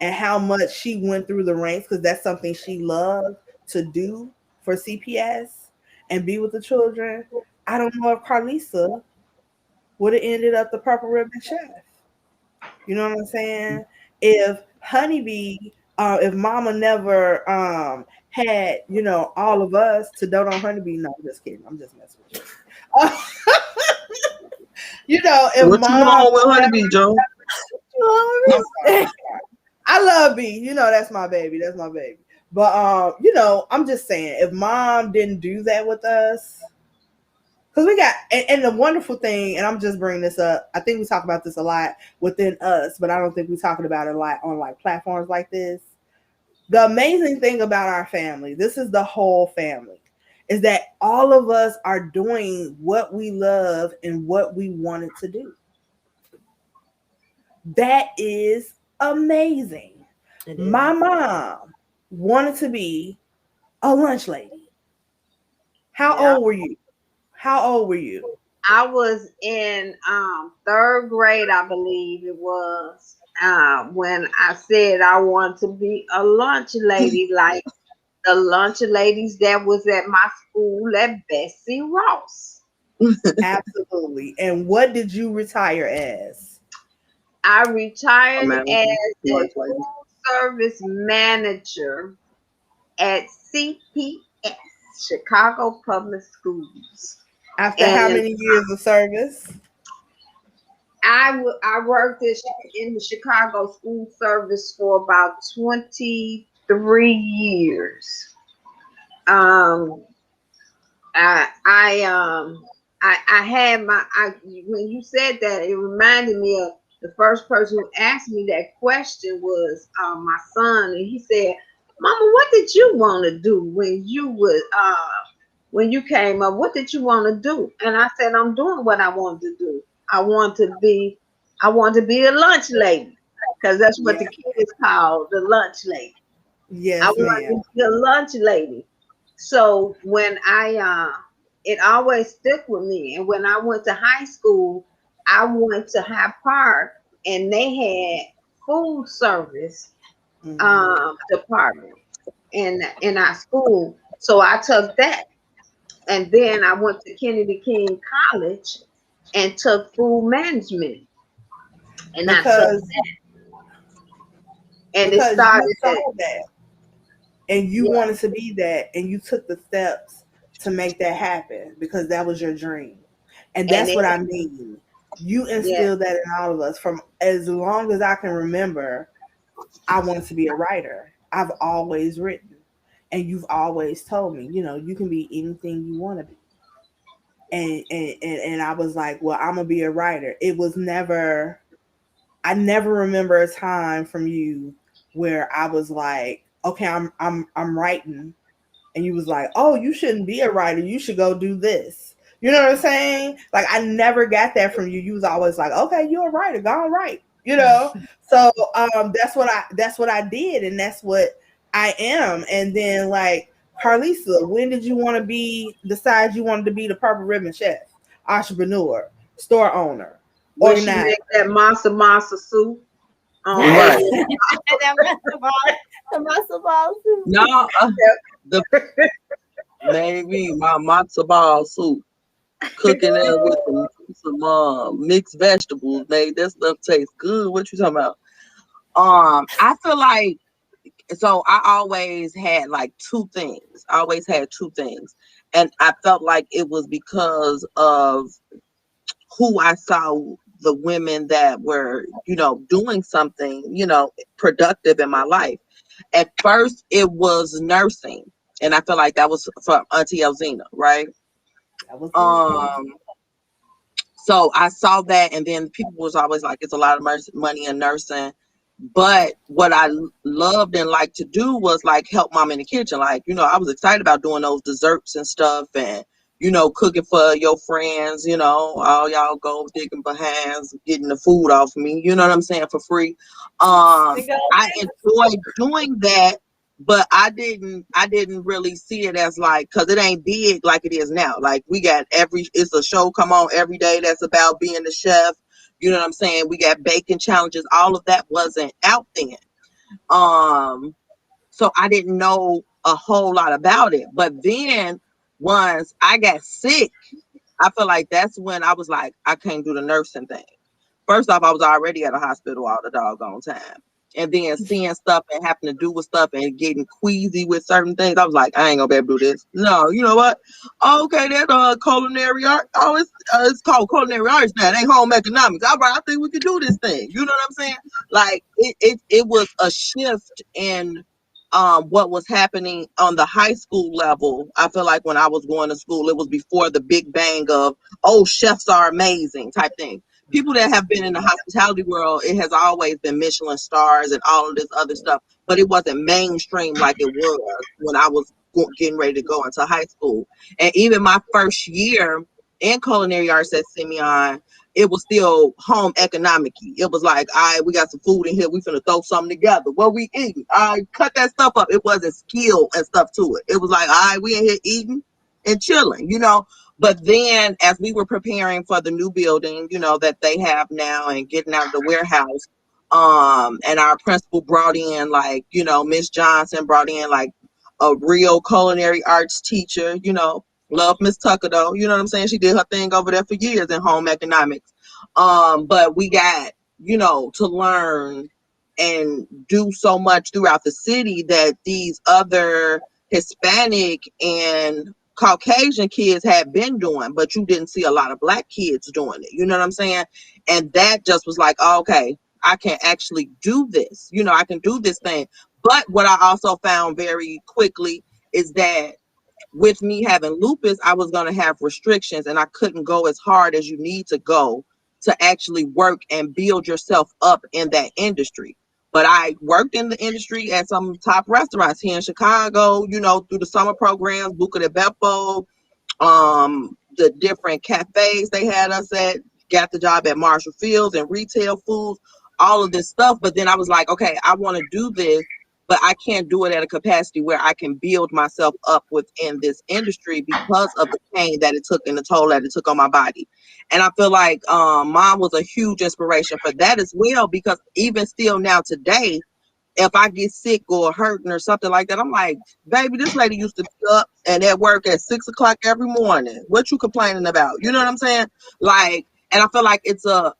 and how much she went through the ranks, because that's something she loved to do for CPS and be with the children, I don't know if Carlisa would have ended up the Purple Ribbon Chef. You know what I'm saying? If Honeybee, if Mama never had, all of us to dote on Honeybee. No, I'm just kidding. I'm just messing with you. If what Mom, you on with Honeybee, Joe? I love B. That's my baby. That's my baby. But I'm just saying, if Mom didn't do that with us. Because we got, and the wonderful thing, and I'm just bringing this up, I think we talk about this a lot within us, but I don't think we're talking about it a lot on like platforms like this. The amazing thing about our family, this is the whole family, is that all of us are doing what we love and what we wanted to do. That is amazing. My mom wanted to be a lunch lady. How old were you? I was in third grade, I believe it was, when I said I want to be a lunch lady, like the lunch ladies that was at my school at Bessie Ross. Absolutely. And what did you retire as? I retired as a food service manager at CPS, Chicago Public Schools. After how many years of service? I worked in the Chicago school service for about 23 years. I had when you said that, it reminded me of the first person who asked me that question was my son, and he said, "Mama, what did you want to do when you came up? What did you want to do?" And I said, "I'm doing what I want to do. I want to be a lunch lady, because that's what the kids call the lunch lady. Yes, I want to be a lunch lady." So when it always stuck with me. And when I went to high school, I went to High Park, and they had food service department in our school. So I took that. And then I went to Kennedy King College and took food management. And I took that. And it started you saw that. And you wanted to be that, and you took the steps to make that happen because that was your dream. And that's what I mean. You instilled that in all of us. From as long as I can remember, I wanted to be a writer. I've always written. And you've always told me, you can be anything you want to be. And I was like, well, I'm gonna be a writer. I never remember a time from you where I was like, okay, I'm writing, and you was like, oh, you shouldn't be a writer, you should go do this. You know what I'm saying? Like, I never got that from you. You was always like, okay, you're a writer, go and write. So that's what I did, and that's what I am. And then, like, Carlisa, when did you want to decide you wanted to be the Purple Ribbon Chef, entrepreneur, store owner, when she made that masa soup? Right. The muscle ball soup. No, made me my matzo ball soup, cooking it with some mixed vegetables. Made that stuff taste good. What you talking about? I feel like so I always had like two things. I always had two things. And I felt like it was because of who I saw the women that were, doing something, productive in my life. At first it was nursing. And I feel like that was from Auntie Elzina, right? That was it. Um so I saw that, and then people was always like, it's a lot of money in nursing. But what I loved and liked to do was like help mom in the kitchen. Like, I was excited about doing those desserts and stuff, and cooking for your friends, all y'all go digging behinds, getting the food off me, you know what I'm saying, for free. I enjoyed doing that, but I didn't really see it as like, because it ain't big like it is now. Like, we got it's a show come on every day that's about being the chef. You know what I'm saying? We got baking challenges. All of that wasn't out then. So I didn't know a whole lot about it. But then once I got sick, I feel like that's when I was like, I can't do the nursing thing. First off, I was already at a hospital all the doggone time. And then seeing stuff and having to do with stuff and getting queasy with certain things, I was like, I ain't gonna be able to do this. No, you know what? Okay, that culinary art. Oh, it's called culinary arts now. It ain't home economics. All right, I think we could do this thing. You know what I'm saying? Like it was a shift in what was happening on the high school level. I feel like when I was going to school, it was before the big bang of, oh, chefs are amazing type thing. People that have been in the hospitality world, it has always been Michelin stars and all of this other stuff, but it wasn't mainstream like it was when I was getting ready to go into high school. And even my first year in culinary arts at Simeon, it was still home economic. It was like, all right, we got some food in here. We finna throw something together. What we eating? All right, cut that stuff up. It wasn't skill and stuff to it. It was like, all right, we in here eating and chilling, But then as we were preparing for the new building, that they have now and getting out of the warehouse, and our principal brought in like, Miss Johnson brought in like a real culinary arts teacher, love Miss Tucker though, you know what I'm saying? She did her thing over there for years in home economics. But we got, to learn and do so much throughout the city that these other Hispanic and Caucasian kids had been doing, but you didn't see a lot of black kids doing it. You know what I'm saying? And that just was like, oh, okay, I can actually do this. I can do this thing. But what I also found very quickly is that with me having lupus, I was going to have restrictions and I couldn't go as hard as you need to go to actually work and build yourself up in that industry. But I worked in the industry at some top restaurants here in Chicago, through the summer programs, Buca de Beppo, the different cafes they had us at, got the job at Marshall Fields and retail foods, all of this stuff. But then I was like, okay, I want to do this, but I can't do it at a capacity where I can build myself up within this industry because of the pain that it took and the toll that it took on my body. And I feel like mom was a huge inspiration for that as well, because even still now today, if I get sick or hurting or something like that, I'm like, baby, this lady used to be up and at work at 6 o'clock every morning. What you complaining about? You know what I'm saying? Like, and I feel like it's a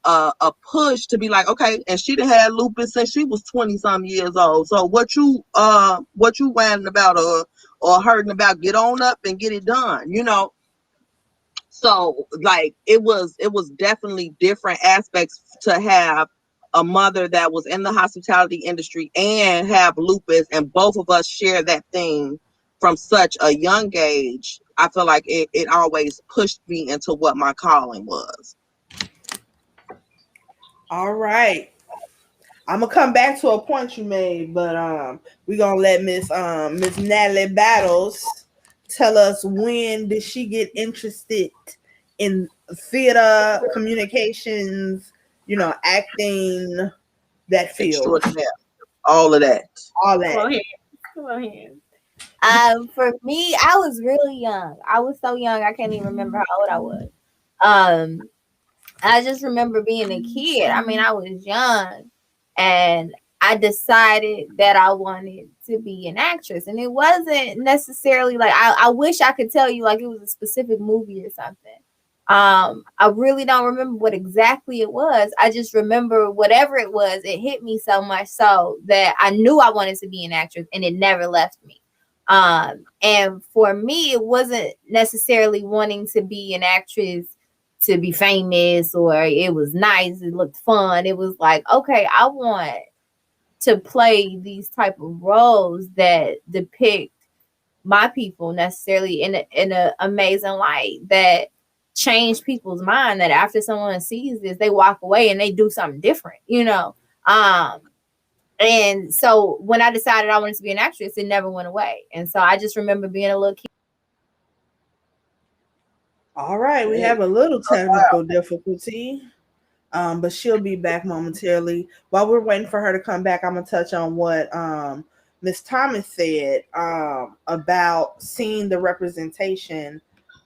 push to be like, okay, and she done had lupus since she was 20 some years old. So what you whining about or hurting about? Get on up and get it done. So like it was definitely different aspects to have a mother that was in the hospitality industry and have lupus, and both of us share that thing from such a young age. I feel like it always pushed me into what my calling was. All right. I'm gonna come back to a point you made, but we're gonna let Miss Natalie Battles tell us, when did she get interested in theater, communications, acting, that field, Extraordinaire. All of that. all Come on that. here. Come on here. For me, I was really young. I was so young, I can't even remember how old I was. I just remember being a kid. I mean, I was young, and I decided that I wanted to be an actress. And it wasn't necessarily like, I wish I could tell you like it was a specific movie or something. I really don't remember what exactly it was. I just remember whatever it was, it hit me so much so that I knew I wanted to be an actress, and it never left me. And for me, it wasn't necessarily wanting to be an actress to be famous, or it was nice, it looked fun. It was like, okay, I want to play these type of roles that depict my people necessarily in a amazing light, that change people's mind, that after someone sees this, they walk away and they do something different, you know. And so when I decided I wanted to be an actress, it never went away. And so I just remember being a little kid. All right, we have a little technical difficulty, but she'll be back momentarily. While we're waiting for her to come back, I'm gonna touch on what Miss Thomas said about seeing the representation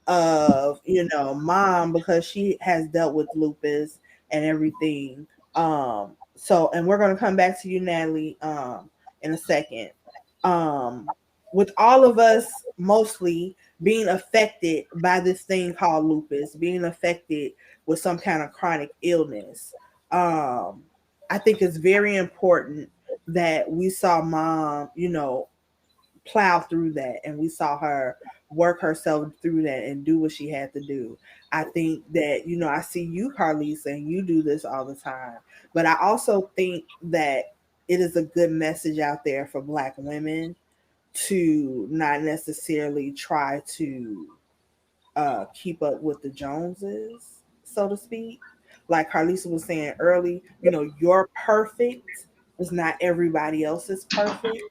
of, you know, mom, because she has dealt with lupus and everything. So, and we're gonna come back to you, Natalie, in a second. With all of us mostly being affected by this thing called lupus, being affected with some kind of chronic illness, I think it's very important that we saw mom, you know, plow through that, and we saw her work herself through that and do what she had to do. I think that, you know, I see you, Carlisa, and you do this all the time, but I also think that it is a good message out there for Black women to not necessarily try to keep up with the Joneses, so to speak. Like Carlisa was saying early, you know, your perfect is not everybody else's perfect.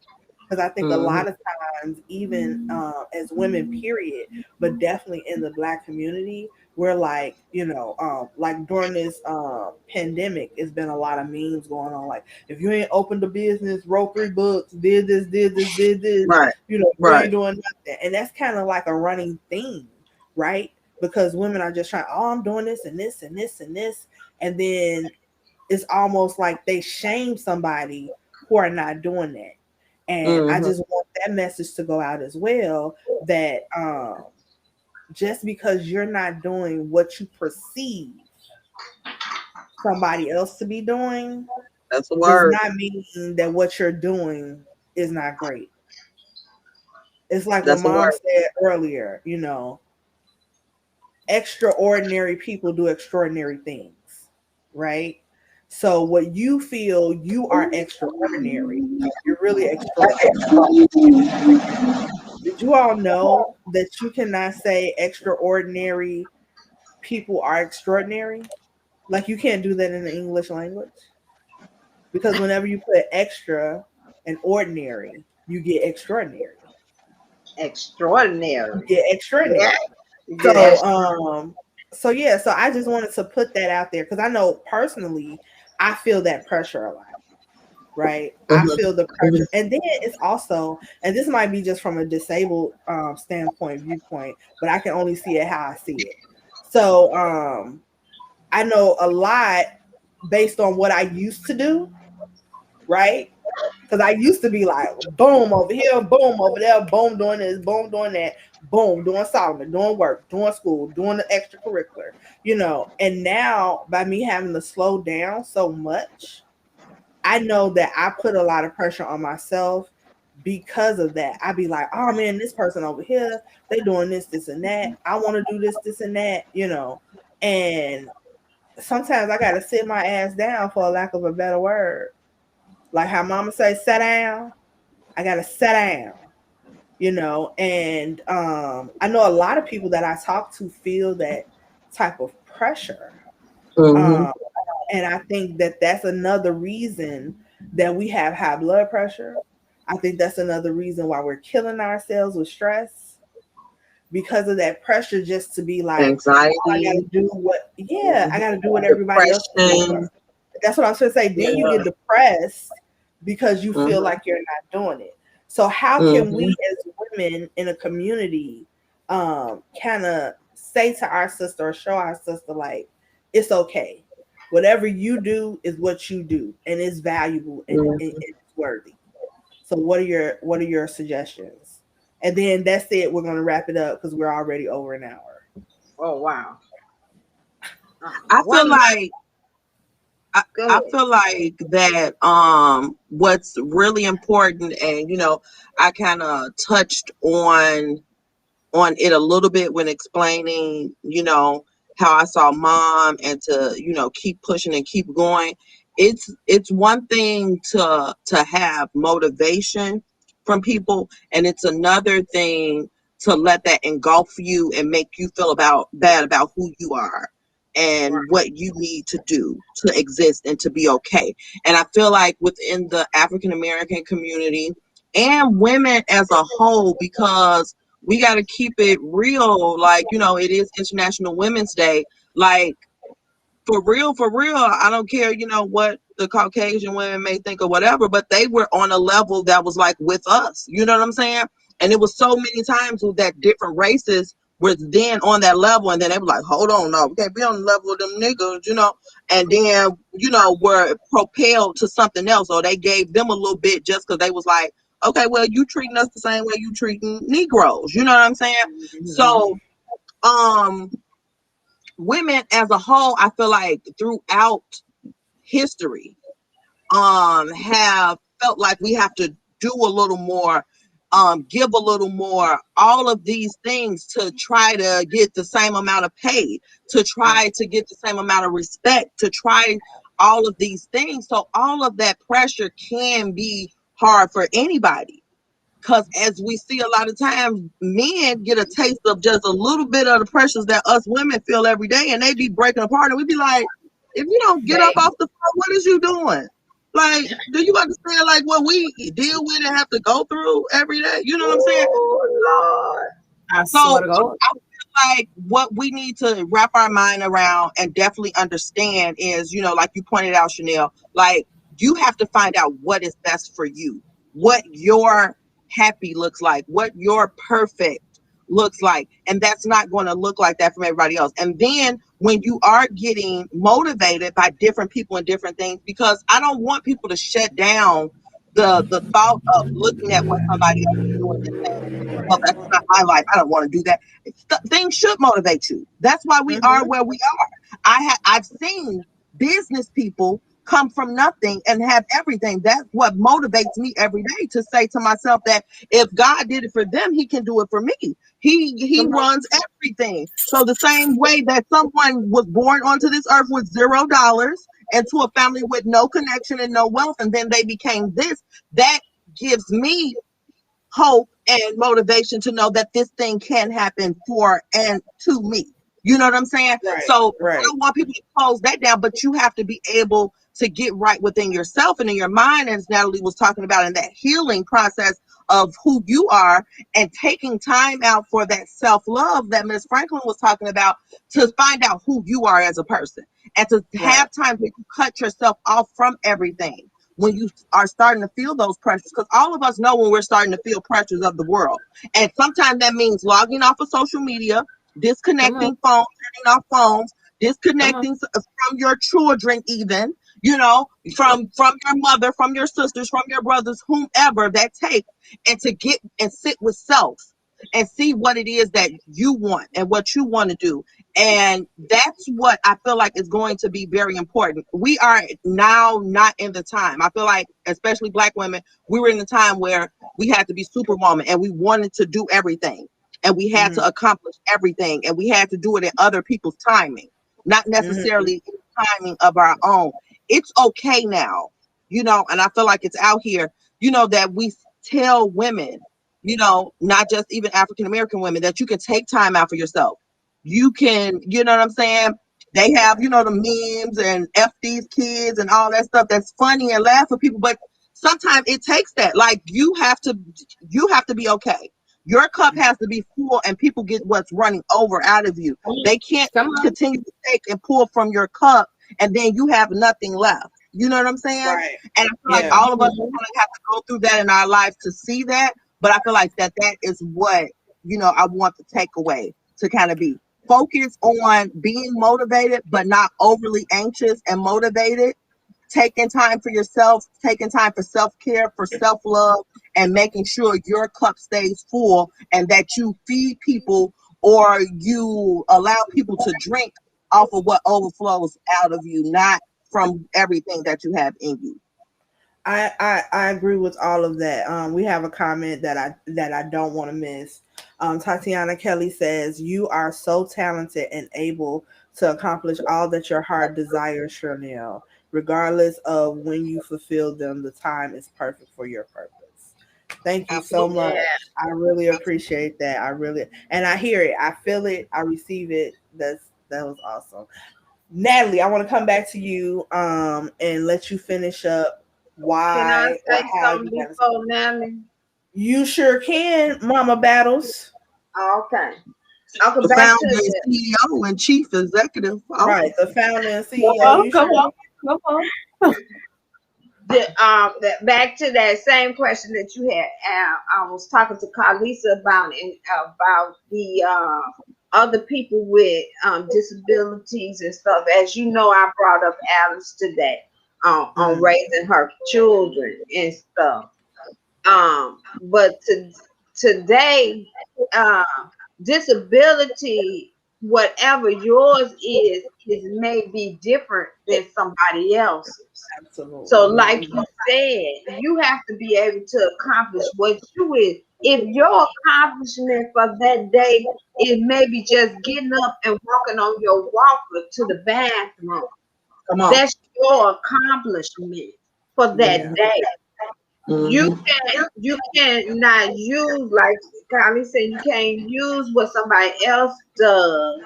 Because I think a lot of times, even as women, period, but definitely in the Black community, we're like, you know, like during this pandemic, it's been a lot of memes going on. Like, if you ain't opened a business, wrote 3 books, did this, Right. you know, you Right. ain't doing nothing. And that's kind of like a running theme, right? Because women are just trying, oh, I'm doing this and this and this and this. And then it's almost like they shame somebody who are not doing that. And I just want that message to go out as well, that just because you're not doing what you perceive somebody else to be doing That's a does word. not mean that what you're doing is not great. It's like what That's a mom word. said earlier, you know, extraordinary people do extraordinary things, right? So what you feel you are extraordinary, you're really extraordinary. Did you all know that you cannot say extraordinary people are extraordinary? Like, you can't do that in the English language, because whenever you put extra and ordinary, you get extraordinary. You Extraordinary. get Yeah. extraordinary. Yeah. So so yeah, so I just wanted to put that out there, because I know personally I feel that pressure a lot. Right, I feel the pressure. And then it's also, and this might be just from a disabled standpoint, viewpoint, but I can only see it how I see it. So I know a lot based on what I used to do, right? Because I used to be like, boom over here, boom over there, boom doing this, boom doing that, boom doing Solomon, doing work, doing school, doing the extracurricular, you know. And now, by me having to slow down so much, I know that I put a lot of pressure on myself because of that. I be like, oh man, this person over here, they doing this, this, and that. I want to do this, this, and that, you know. And sometimes I gotta sit my ass down, for a lack of a better word. Like how mama say, sit down. I gotta sit down, you know. And I know a lot of people that I talk to feel that type of pressure. Um, and I think that that's another reason that we have high blood pressure. I think that's another reason why we're killing ourselves with stress, because of that pressure, just to be like, oh, I got to Anxiety, do what, yeah, I got to do what everybody else is doing. depression. That's what I was going to say. Then you Yeah. get depressed because you feel like you're not doing it. So how can we as women in a community kind of say to our sister, or show our sister, like, it's okay? Whatever you do is what you do, and it's valuable and it's worthy. So what are your suggestions? And then that's it. We're gonna wrap it up because we're already over an hour. Oh wow. I What feel like go I ahead. feel like that what's really important, and I kind of touched on it a little bit when explaining, how I saw mom, and to, keep pushing and keep going. It's one thing to have motivation from people, and it's another thing to let that engulf you and make you feel bad about who you are Right. and what you need to do to exist and to be okay. And I feel like within the African American community and women as a whole, because we got to keep it real. Like, it is International Women's Day. Like, for real, I don't care, what the Caucasian women may think or whatever, but they were on a level that was like with us. You know what I'm saying? And it was so many times with that different races were then on that level, and then they were like, hold on, no, we can't be on the level of them niggas, and then, were propelled to something else, or they gave them a little bit just because they was like, okay, well, you treating us the same way you treating Negroes. You know what I'm saying? Mm-hmm. So, women as a whole, I feel like throughout history, have felt like we have to do a little more, give a little more, all of these things to try to get the same amount of pay, to try to get the same amount of respect, to try all of these things. So all of that pressure can be hard for anybody. Because as we see a lot of times, men get a taste of just a little bit of the pressures that us women feel every day, and they be breaking apart. And we be like, if you don't get up off the floor, what is you doing? Like, do you understand, like, what we deal with and have to go through every day? You know what I'm saying? Oh Lord. I So swear to God. I feel like what we need to wrap our mind around and definitely understand is, like you pointed out, Cherlnell, like, you have to find out what is best for you, what your happy looks like, what your perfect looks like. And that's not going to look like that from everybody else. And then when you are getting motivated by different people and different things, because I don't want people to shut down the thought of looking at what somebody else is doing and saying, well, that's not my life, I don't want to do that. Things should motivate you. That's why we are where we are. I've seen business people come from nothing and have everything. That's what motivates me every day, to say to myself that if God did it for them, he can do it for me. He runs everything. So the same way that someone was born onto this earth with $0 and to a family with no connection and no wealth, and then they became this, that gives me hope and motivation to know that this thing can happen for and to me. You know what I'm saying? Right. So I Right. don't want people to close that down, but you have to be able to get right within yourself and in your mind, as Natalie was talking about, in that healing process of who you are, and taking time out for that self-love that Ms. Franklin was talking about, to find out who you are as a person, and to have time to cut yourself off from everything when you are starting to feel those pressures. Because all of us know when we're starting to feel pressures of the world. And sometimes that means logging off of social media, disconnecting phones, turning off phones, disconnecting from your children, even, from your mother, from your sisters, from your brothers, whomever that takes, and to get and sit with self and see what it is that you want and what you want to do. And that's what I feel like is going to be very important. We are now not in the time. I feel like, especially Black women, we were in the time where we had to be superwoman, and we wanted to do everything, and we had to accomplish everything, and we had to do it in other people's timing, not necessarily in the timing of our own. It's okay now, and I feel like it's out here, that we tell women, not just even African American women, that you can take time out for yourself. You can, you know what I'm saying? They have, the memes and F these kids and all that stuff that's funny and laugh for people, but sometimes it takes that. Like, you have to be okay. Your cup has to be full, and people get what's running over out of you. They can't continue to take and pull from your cup, and then you have nothing left. You know what I'm saying? Right. And I feel like all of us kind of have to go through that in our lives to see that. But I feel like that is what, I want the takeaway to kind of be. focus on being motivated, but not overly anxious and motivated. Taking time for yourself, taking time for self-care, for self-love, and making sure your cup stays full and that you feed people or you allow people to drink off of what overflows out of you, not from everything that you have in you. I agree with all of that. We have a comment that I don't want to miss. Tatiana Kelly says, "You are so talented and able to accomplish all that your heart desires, Cherlnell. Regardless of when you fulfill them, the time is perfect for your purpose." Thank you so Absolutely. much. I really appreciate that. And I hear it. I feel it. I receive it. That was awesome. Natalie, I want to come back to you and let you finish up Can I why or say how you something got to. before Natalie? You sure can, Mama Battles. Okay. I'll go The back founder to and the CEO and chief executive Right, officer. the founder and Come CEO. on, You come sure? on, come on. back to that same question that you had. I was talking to Carlisa about the other people with disabilities and stuff. As you know, I brought up Alice today on raising her children and stuff. But today, uh, disability, whatever yours is may be different than somebody else's. So, Absolutely. like you said, you have to be able to accomplish what you is. If your accomplishment for that day is maybe just getting up and walking on your walker to the bathroom, Come on. that's your accomplishment for Yeah. that day. Mhm. You can't not use, like Kylie said, you can't use what somebody else does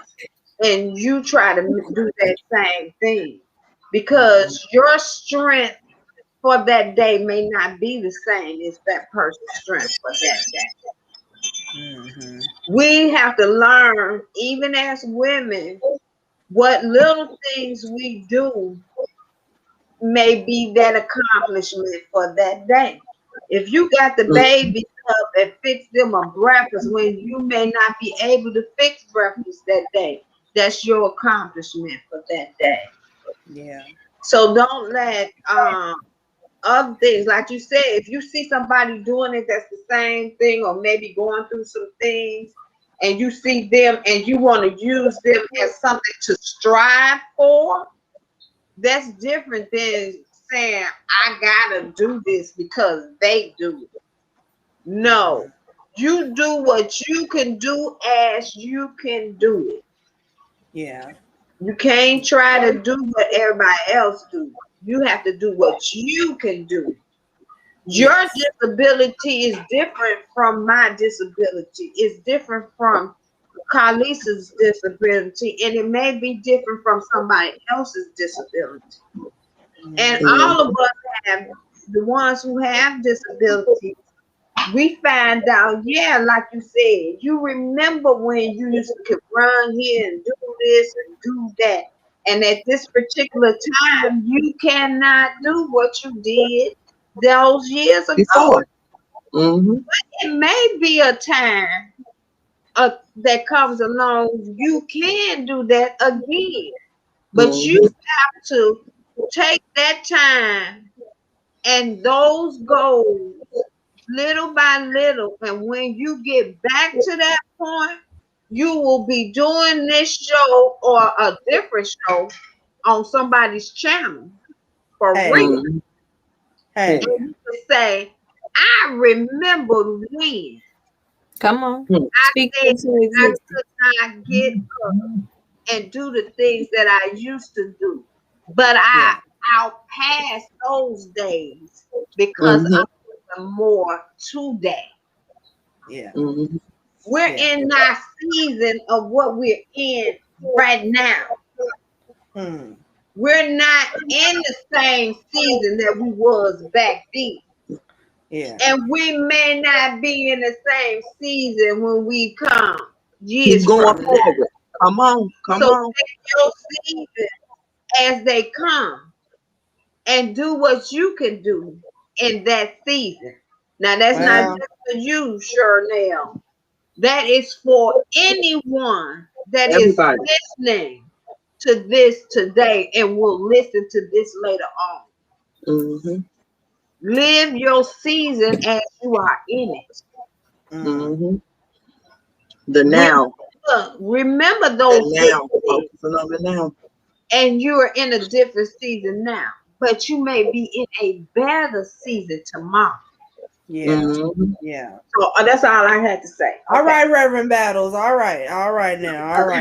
and you try to do that same thing because your strength for that day may not be the same as that person's strength for that day. Mm-hmm. We have to learn, even as women, what little things we do may be that accomplishment for that day. If you got the baby up and fix them a breakfast when you may not be able to fix breakfast that day, that's your accomplishment for that day. Yeah. So don't let other things, like you said, if you see somebody doing it that's the same thing or maybe going through some things and you see them and you want to use them as something to strive for, that's different than saying I gotta do this because they do it. No, you do what you can do as you can do it. Yeah. You can't try to do what everybody else do. You have to do what you can do. Your Yes. disability is different from my disability. It's different from Carlisa's disability, and it may be different from somebody else's disability. And all of us have, the ones who have disabilities, we find out, yeah, like you said, you remember when you used to could run here and do this and do that. And at this particular time, you cannot do what you did those years ago. Before. Mm-hmm. It may be a time that comes along, you can do that again. But you Mm-hmm. have to take that time and those goals little by little. And when you get back to that point, you will be doing this show or a different show on somebody's channel for Hey. real. Mm-hmm. And Hey. you can say, I remember when Come on. I Speak said into I existence. could not get up and do the things that I used to do. But Yeah. I'll pass those days because Mm-hmm. I'm doing more today. Yeah. Mm-hmm. We're Yeah. in our season of what we're in right now. Hmm. We're not in the same season that we was back then. Yeah. And we may not be in the same season when we come Keep years going from now. forward. Come on. Come So on. take your season as they come and do what you can do in that season. Now that's not Well, just for you, Cherlnell. That is for anyone that is Everybody. listening to this today and will listen to this later on. Mm-hmm. Live your season as you are in it. Mm-hmm. The now. Remember The those good now. things. Focusing on the now. And you're in a different season now, but you may be in a better season tomorrow. Yeah. Mm-hmm. Yeah. So that's all I had to say. All Okay. right, Reverend Battles. All right now.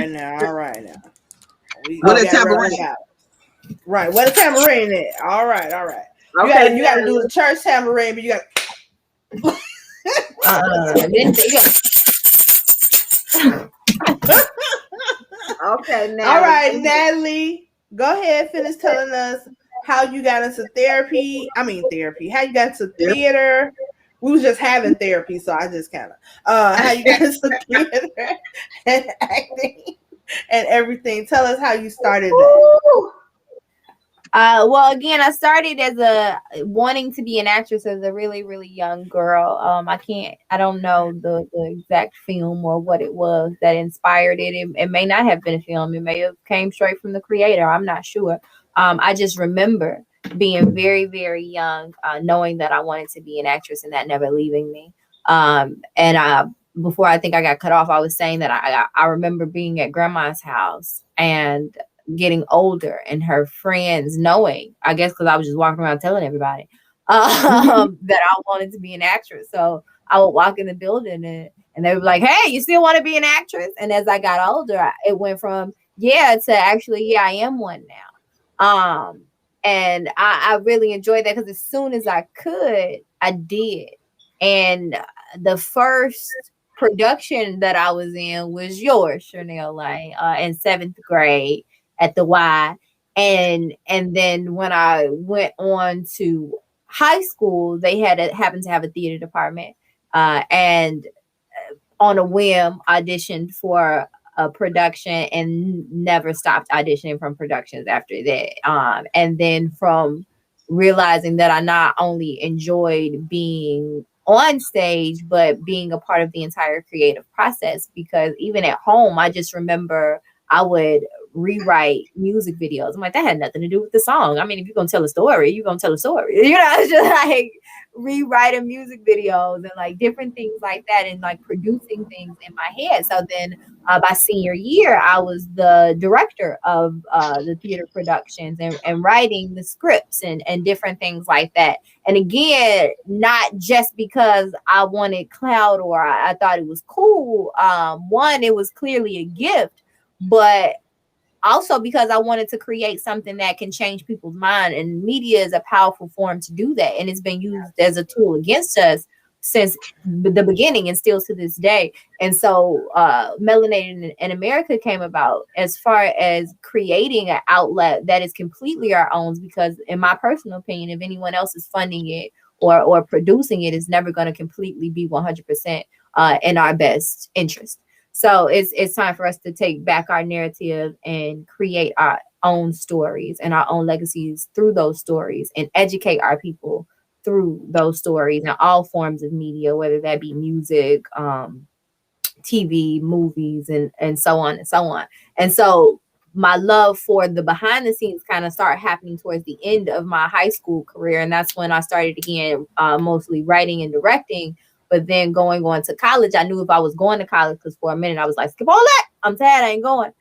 We With a got Reverend tambourine. Battles. Right. What a tambourine is. All right. You Okay, gotta do the church tambourine, but you got okay, now. all right, Natalie. Go ahead, finish telling us how you got into therapy. How you got into theater. We was just having therapy, so I just kind of how you got into theater and acting and everything. Tell us how you started that. Well, again, I started as a wanting to be an actress as a really, really young girl. I don't know the exact film or what it was that inspired it. It may not have been a film. It may have came straight from the creator. I'm not sure. I just remember being very, very young, knowing that I wanted to be an actress and that never leaving me. Before I think I got cut off, I was saying that I remember being at grandma's house and getting older and her friends knowing, I guess because I was just walking around telling everybody that I wanted to be an actress. So I would walk in the building and they would be like, hey, you still want to be an actress? And as I got older, it went from yeah to actually, yeah, I am one now. And I really enjoyed that because as soon as I could, I did. And the first production that I was in was yours, Cherlnell Lane, in 7th grade at the Y. And then when I went on to high school, they happened to have a theater department. And on a whim, auditioned for a production and never stopped auditioning from productions after that. And then from realizing that I not only enjoyed being on stage, but being a part of the entire creative process, because even at home, I just remember I would rewrite music videos. I'm like, that had nothing to do with the song. I mean, if you're going to tell a story, you're going to tell a story. It's just like rewriting music videos and like different things like that and like producing things in my head. So then by senior year, I was the director of the theater productions and writing the scripts and different things like that. And again, not just because I wanted clout or I thought it was cool. One, it was clearly a gift, but also because I wanted to create something that can change people's mind, and media is a powerful form to do that. And it's been used as a tool against us since the beginning and still to this day. And so Melanated in America came about as far as creating an outlet that is completely our own, because in my personal opinion, if anyone else is funding it or producing it, it's never going to completely be 100% in our best interest. So it's time for us to take back our narrative and create our own stories and our own legacies through those stories and educate our people through those stories in all forms of media, whether that be music, TV, movies, and so on and so on. And so my love for the behind the scenes kind of started happening towards the end of my high school career. And that's when I started again, mostly writing and directing. But then going on to college, I knew if I was going to college, because for a minute I was like, skip all that. I'm sad I ain't going.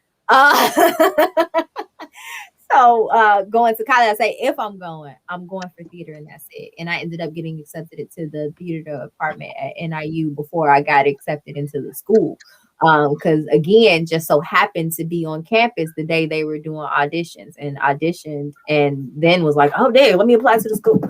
So going to college, I say, if I'm going for theater, and that's it. And I ended up getting accepted into the theater department at NIU before I got accepted into the school. Because again, just so happened to be on campus the day they were doing auditions, and auditioned, and then was like, oh, damn, let me apply to the school.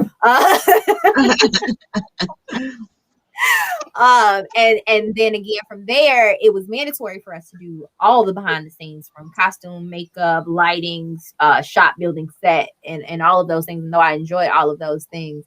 And then again from there, it was mandatory for us to do all the behind the scenes, from costume, makeup, lighting, shot building, set, and all of those things. And though I enjoyed all of those things,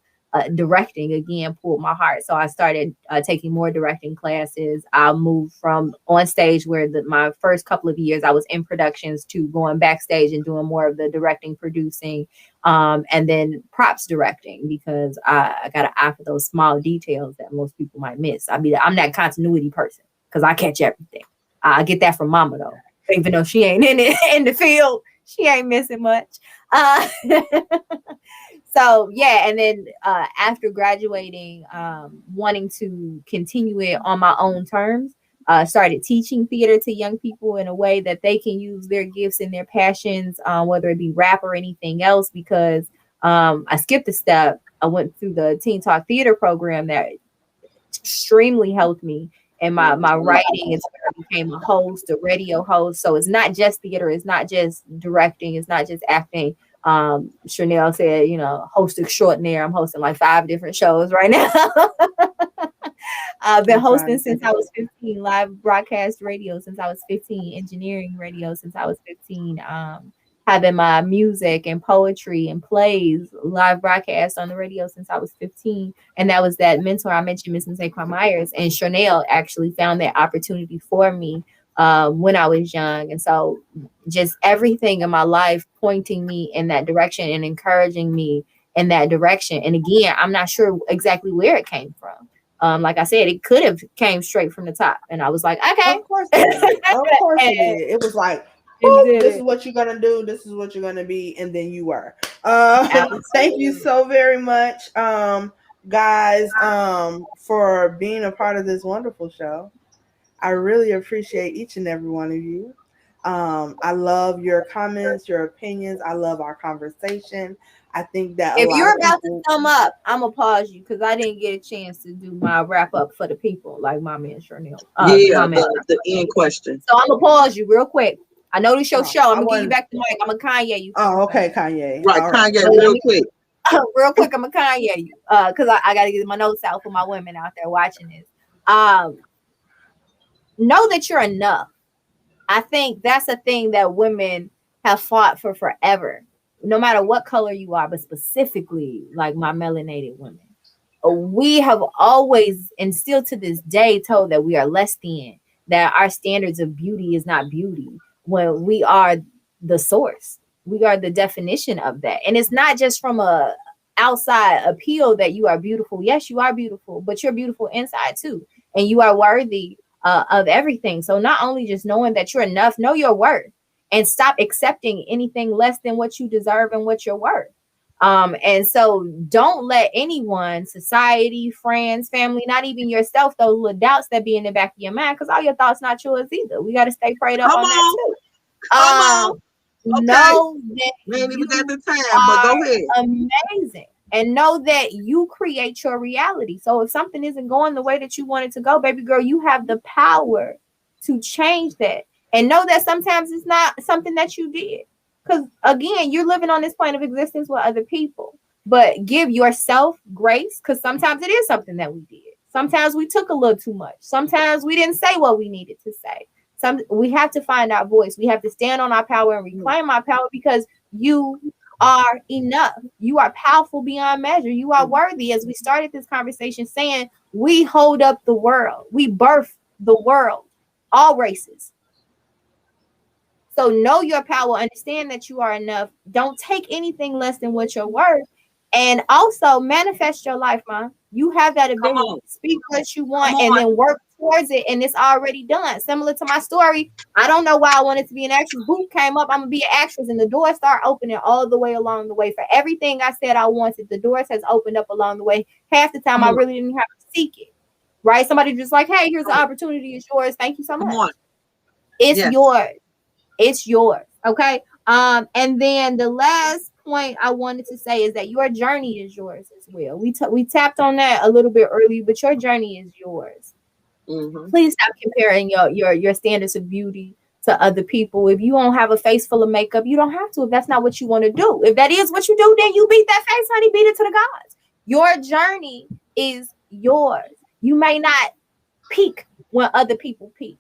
directing again pulled my heart. So I started taking more directing classes. I moved from on stage, where my first couple of years I was in productions, to going backstage and doing more of the directing, producing, and then props directing, because I got an eye for those small details that most people might miss. I'm that continuity person because I catch everything. I get that from mama though. even though she ain't in it in the field, she ain't missing much. So yeah, and then after graduating, wanting to continue it on my own terms, started teaching theater to young people in a way that they can use their gifts and their passions, whether it be rap or anything else. Because I skipped a step. I went through the Teen Talk Theater program that extremely helped me in my writing until I became a host, a radio host. So it's not just theater, it's not just directing, it's not just acting. Cherlnell said, host extraordinaire. I'm hosting like 5 different shows right now. I've been hosting since I was 15, live broadcast radio since I was 15, engineering radio since I was 15, having my music and poetry and plays live broadcast on the radio since I was 15. And that was that mentor I mentioned, Miss Saquon Myers, and Cherlnell actually found that opportunity for me when I was young. And so just everything in my life pointing me in that direction and encouraging me in that direction. And again, I'm not sure exactly where it came from. Like I said, it could have came straight from the top. And I was like, okay. Of course it did. Of course it did. It was like, this is what you're going to do. This is what you're going to be. And then you were. Thank you so very much, guys, for being a part of this wonderful show. I really appreciate each and every one of you. I love your comments, your opinions. I love our conversation. I think that if you're about to sum up, I'm gonna pause you because I didn't get a chance to do my wrap up for the people, like my man Cherlnell. The end question. So I'm gonna pause you real quick. I know this your show. I'm gonna give you back the mic. I'm gonna Kanye you. Oh, okay, Kanye. Right, Kanye, real quick. Real quick, I'm gonna Kanye you. Because I gotta get my notes out for my women out there watching this. Know that you're enough. I think that's a thing that women have fought for forever. No matter what color you are, but specifically like my melanated women, we have always and still to this day told that we are less than, that our standards of beauty is not beauty, when we are the source. We are the definition of that. And it's not just from a outside appeal that you are beautiful. Yes, you are beautiful, but you're beautiful inside too. And you are worthy of everything. So not only just knowing that you're enough, know your worth. And stop accepting anything less than what you deserve and what you're worth. And so don't let anyone, society, friends, family, not even yourself, those little doubts that be in the back of your mind, because all your thoughts not yours either. We got to stay prayed up on that too. Okay. Know that we ain't even got the time, but go ahead. Amazing. And know that you create your reality. So if something isn't going the way that you want it to go, baby girl, you have the power to change that. And know that sometimes it's not something that you did. Because again, you're living on this plane of existence with other people. But give yourself grace, because sometimes it is something that we did. Sometimes we took a little too much. Sometimes we didn't say what we needed to say. We have to find our voice. We have to stand on our power and reclaim our power, because you are enough. You are powerful beyond measure. You are worthy. As we started this conversation saying, we hold up the world. We birth the world, all races. So know your power, understand that you are enough. Don't take anything less than what you're worth. And also manifest your life, Mom. You have that ability. Speak what you want and then work towards it. And it's already done. Similar to my story, I don't know why I wanted to be an actress. Boot came up, I'm going to be an actress. And the doors start opening all the way along the way. For everything I said I wanted, the doors has opened up along the way. Half the time I really didn't have to seek it. Right? Somebody just like, hey, here's the opportunity. It's yours. Thank you so much. It's yours. It's yours. Okay. And then the last point I wanted to say is that your journey is yours as well. We tapped on that a little bit earlier, but your journey is yours. Mm-hmm. Please stop comparing your standards of beauty to other people. If you don't have a face full of makeup, you don't have to. If that's not what you want to do, if that is what you do, then you beat that face, honey. Beat it to the gods. Your journey is yours. You may not peak when other people peak.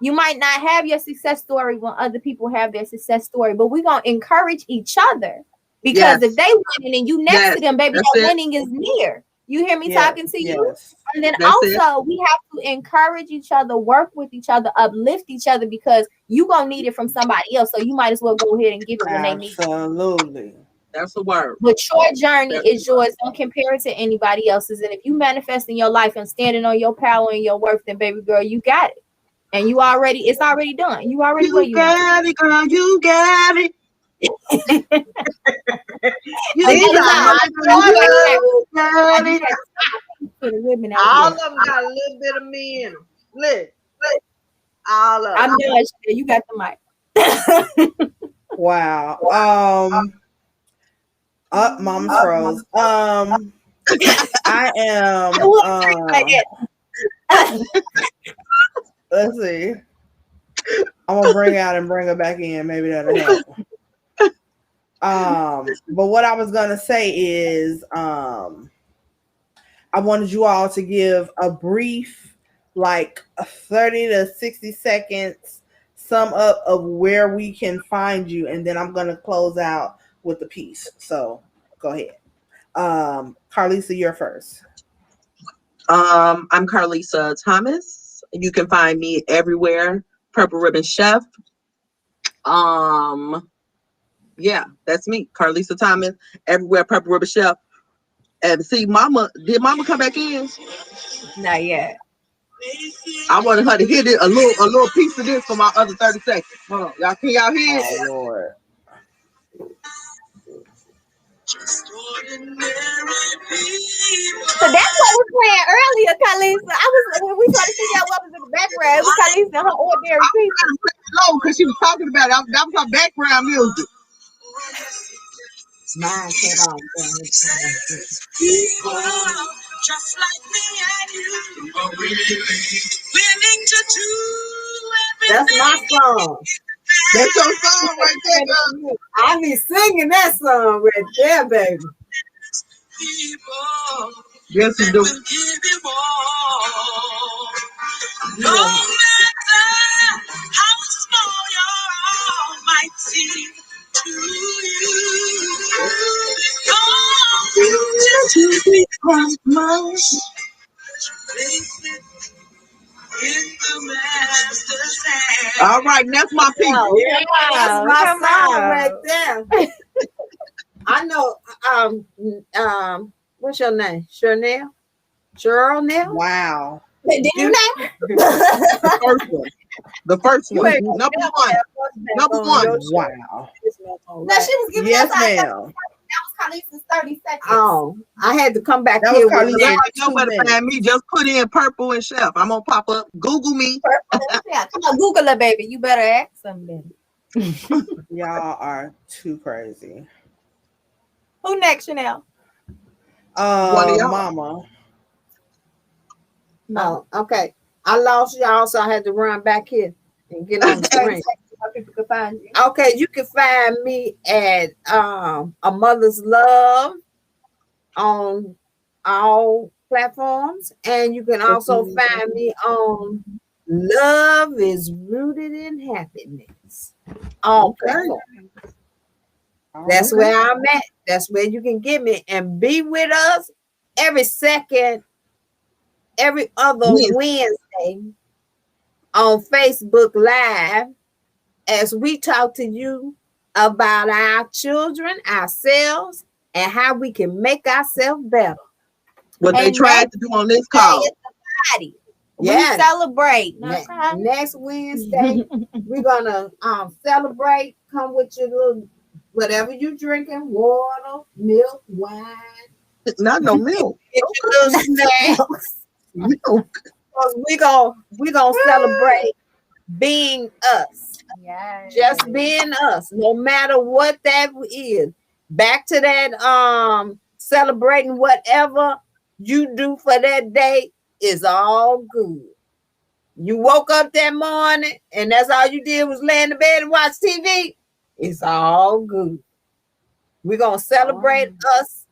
You might not have your success story when other people have their success story, but we're going to encourage each other, because if they winning and you next to them, baby, that winning is near. You hear me talking to you? And then also we have to encourage each other, work with each other, uplift each other, because you're going to need it from somebody else. So you might as well go ahead and give it when they need it. Absolutely. That's the word. But your journey is yours. Don't compare it to anybody else's. And if you manifest in your life and standing on your power and your worth, then baby girl, you got it. And it's already done. You already where you got it, girl. You got it. These are my daughters. For the women out All there. of them got a little bit of me in them. Look, all of them. I'm done. Chanel. You got the mic. Wow. Mama's froze. I am. Let's see. I'm gonna bring her back in. Maybe that'll help. But what I was gonna say is, I wanted you all to give a brief, like 30 to 60 seconds sum up of where we can find you, and then I'm gonna close out with the piece. So go ahead. Carlisa, you're first. I'm Carlisa Thomas. You can find me everywhere. Purple Ribbon Chef. Yeah, that's me, Carlisa Thomas. Everywhere, Purple Ribbon Chef. And see, did Mama come back in? Not yet. I wanted her to hit it a little piece of this for my other 30 seconds. Hold on, y'all hear it? Oh Lord. So that's what we were playing earlier, Carlisa. When we tried to figure out what was in the background, it was Carlisa and her ordinary people. Low because she was talking about it. That was her background music. Mine cut off. Just like me and you, willing to do everything. That's my song. That's your song right there, girl. I be singing that song right there, baby. Yes, you do. No matter how small your might seem to you, don't become much. All right, that's my people. Yeah, that's my song right there. I know. What's your name? Cherlnell? Wow. Did you name The first one. Number one. Wow. No, she was giving Yes, us ma'am. That was Carlisa's 30 seconds. Oh, I had to come back That here was with Carlisa. that. Nobody find me. Just put in Purple and Chef. I'm gonna pop up. Google me. Yeah, come on, Google it, baby. You better ask something. Y'all are too crazy. Who next, Cherlnell? One of y'all. Mama. Oh, okay. I lost y'all, so I had to run back here and get on the screen. How people can find you? Okay, you can find me at A Mother's Love on all platforms, and you can also find me on Love is Rooted in Happiness. All platforms. That's where I'm at. That's where you can get me and be with us every other Wednesday on Facebook Live as we talk to you about our children, ourselves, and how we can make ourselves better. What they tried to do on this call. We celebrate. Next Wednesday, we're gonna celebrate. Come with your little whatever you drinking, water, milk, wine. Not no milk. Get your little snacks. Milk. We gonna celebrate being us. Yes. Just being us, no matter what that is. Back to that celebrating whatever you do for that day is all good. You woke up that morning and that's all you did was lay in the bed and watch TV. It's all good. We're gonna celebrate us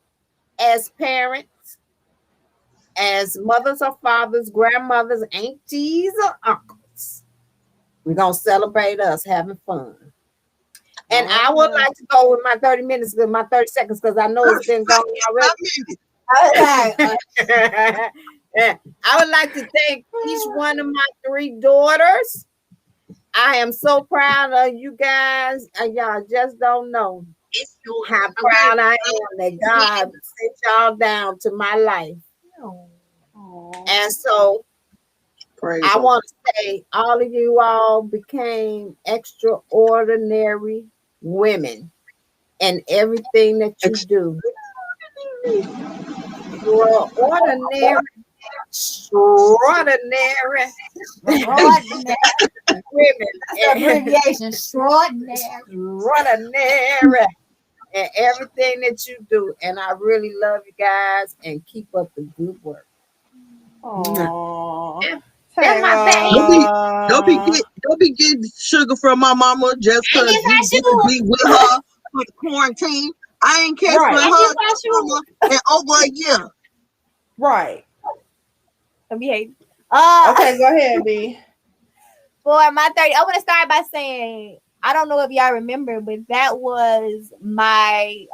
as parents, as mothers or fathers, grandmothers, aunties or uncles. We're going to celebrate us having fun. And I would like to go with my 30 minutes, with my 30 seconds, because I know it's been going already. I would like to thank each one of my 3 daughters. I am so proud of you guys. And y'all just don't know how proud I am that God sent y'all down to my life. And so Praise I him. want to say all of you all became extraordinary women in everything that you do. You are ordinary, extraordinary Extraordinary. women. That's the abbreviation. Extraordinary. Extraordinary in everything that you do. And I really love you guys and keep up the good work. Aww. That's my baby. Don't be getting sugar from my mama just because And you if get to be with her for the quarantine. I ain't catching Right. her mama in over a year. Right. Okay, Okay, go ahead, B. for my 30, I want to start by saying I don't know if y'all remember, but that was my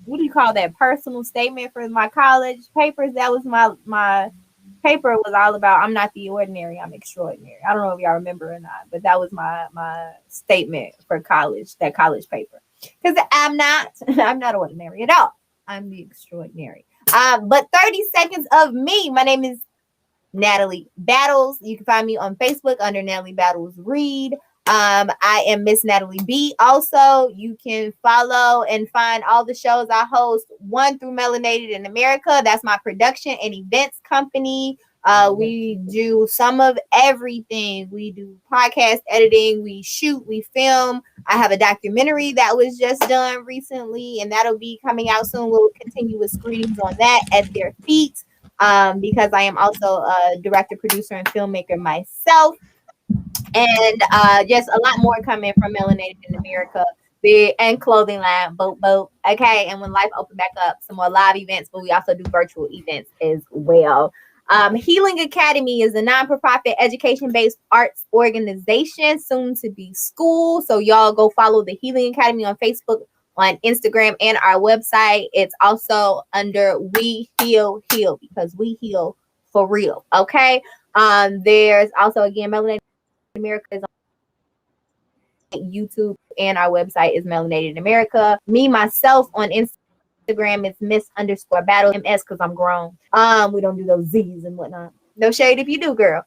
what do you call that, personal statement for my college papers. That was my paper was all about I'm not the ordinary, I'm extraordinary. I don't know if y'all remember or not, but that was my statement for college, that college paper. Because I'm not ordinary at all. I'm the extraordinary. But 30 seconds of me. My name is Natalie Battles. You can find me on Facebook under Natalie Battles Read. I am Miss Natalie B. Also, you can follow and find all the shows I host. One through Melanated in America. That's my production and events company. We do some of everything. We do podcast editing. We shoot. We film. I have a documentary that was just done recently, and that'll be coming out soon. We'll continue with screenings on that at their feet. Because I am also a director, producer, and filmmaker myself. And just a lot more coming from Melanated in America, and clothing line, boat. Okay, and when life opens back up, some more live events, but we also do virtual events as well. Healing Academy is a non-profit education-based arts organization, soon to be school. So y'all go follow the Healing Academy on Facebook, on Instagram, and our website. It's also under We Heal because we heal for real. Okay. There's also, again, Melanated America is on YouTube, and our website is Melanated America. Me myself on Instagram is Miss_Battle MS because I'm grown. We don't do those Z's and whatnot. No shade if you do, girl.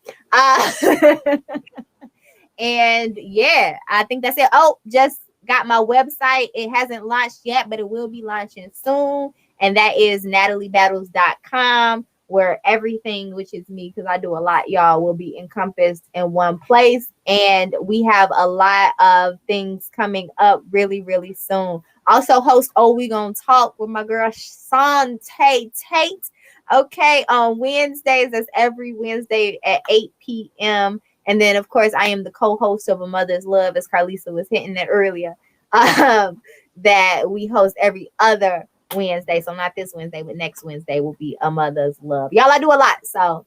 And yeah, I think that's it. Oh, just got my website. It hasn't launched yet, but it will be launching soon. And that is nataliebattles.com, where everything, which is me, because I do a lot, y'all, will be encompassed in one place. And we have a lot of things coming up really, really soon. Also host We Gonna Talk with my girl Shantae Tate. Okay, on Wednesdays. That's every Wednesday at 8 p.m. And then, of course, I am the co-host of A Mother's Love, as Carlisa was hitting that earlier, that we host every other Wednesday. So not this Wednesday, but next Wednesday will be A Mother's Love. Y'all, I do a lot. So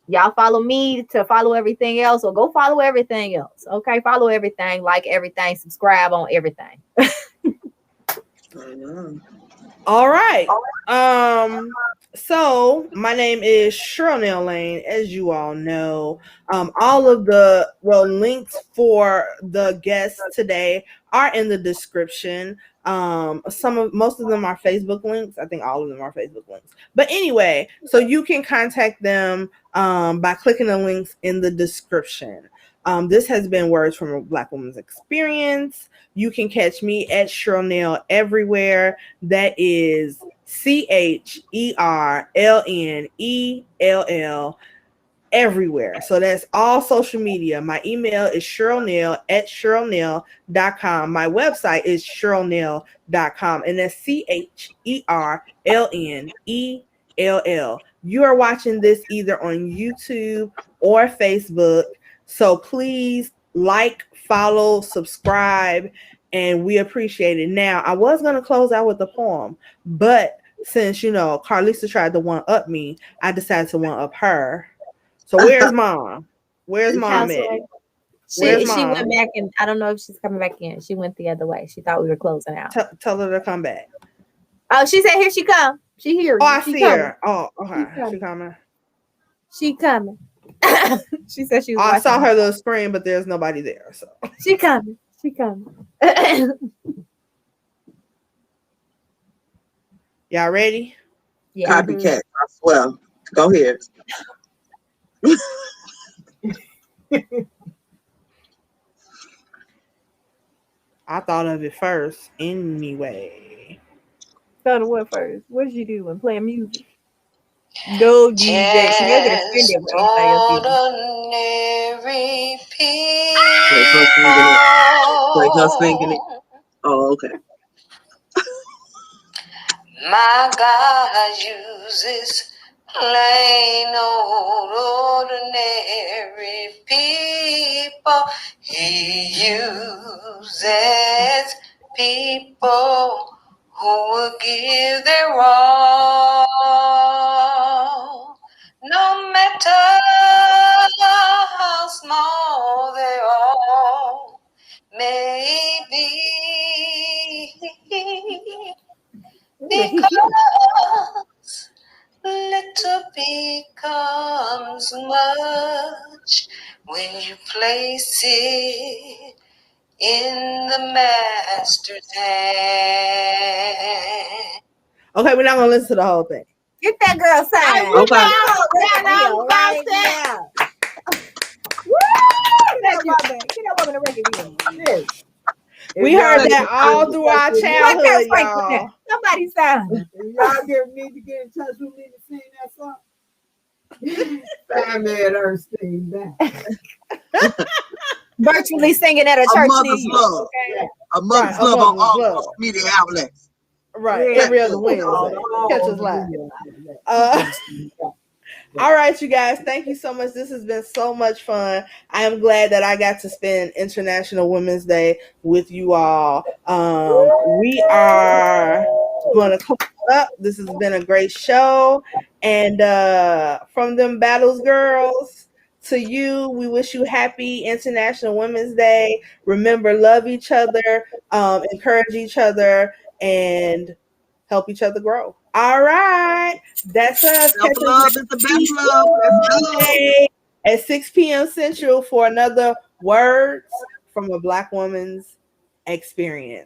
y'all follow me to follow everything else, or go follow everything else. Okay, follow everything, like everything, subscribe on everything. All right. So my name is Cherlnell Lane, as you all know. All of the links for the guests today are in the description. Most of them are Facebook links. I think all of them are Facebook links. But anyway, so you can contact them by clicking the links in the description. This has been Words from a Black Woman's Experience. You can catch me at Cherlnell everywhere. That is CHERLNELL everywhere. So that's all social media. My email is Cherlnell@Cherlnell.com. My website is Cherlnell.com, and that's CHERLNELL. You are watching this either on YouTube or Facebook. So please like, follow, subscribe, and we appreciate it. Now, I was going to close out with a poem, but since, Carlisa tried to one-up me, I decided to one-up her. So where's Mom? Where's Mom at? She went back, and I don't know if she's coming back in. She went the other way. She thought we were closing out. Tell her to come back. Oh, she said, here she come. She here. Oh, I see her. Oh, okay. She coming. She coming. She said she was I saw her little screen, but there's nobody there. So she coming. She coming. Y'all ready? Yeah. Copycat, I swear. Go ahead. I thought of it first anyway. Thought of what first? What did you do when playing music? No, DJ. See, you'll get offended when anybody else do this. Ordinary people. Wait, y'all singing it. Oh, okay. My God uses plain old ordinary people. He uses people who will give their all. No matter how small they all may be. Because little becomes much when you place it in the master's hand. Okay, we're not gonna listen to the whole thing. Get that girl signed. Okay. Right now. Woo! Get that woman a record deal. Yes. We heard that all through our childhood, y'all. Somebody signed. If y'all need to get in touch with me to sing that song, find me at Ernestine Battles. Virtually singing at a church mother's near you. love. Okay? A mother's Right, a love on mother's all love. social media outlets. Right, Yeah. every other Wednesday. Catch us live. All right, you guys. Thank you so much. This has been so much fun. I am glad that I got to spend International Women's Day with you all. We are going to come up. This has been a great show. And from them Battles girls to you, we wish you happy International Women's Day. Remember, love each other, encourage each other, and help each other grow. All right. That's us. Self-love is the best love. Let's go. At 6 p.m. Central for another Words from a Black Woman's Experience.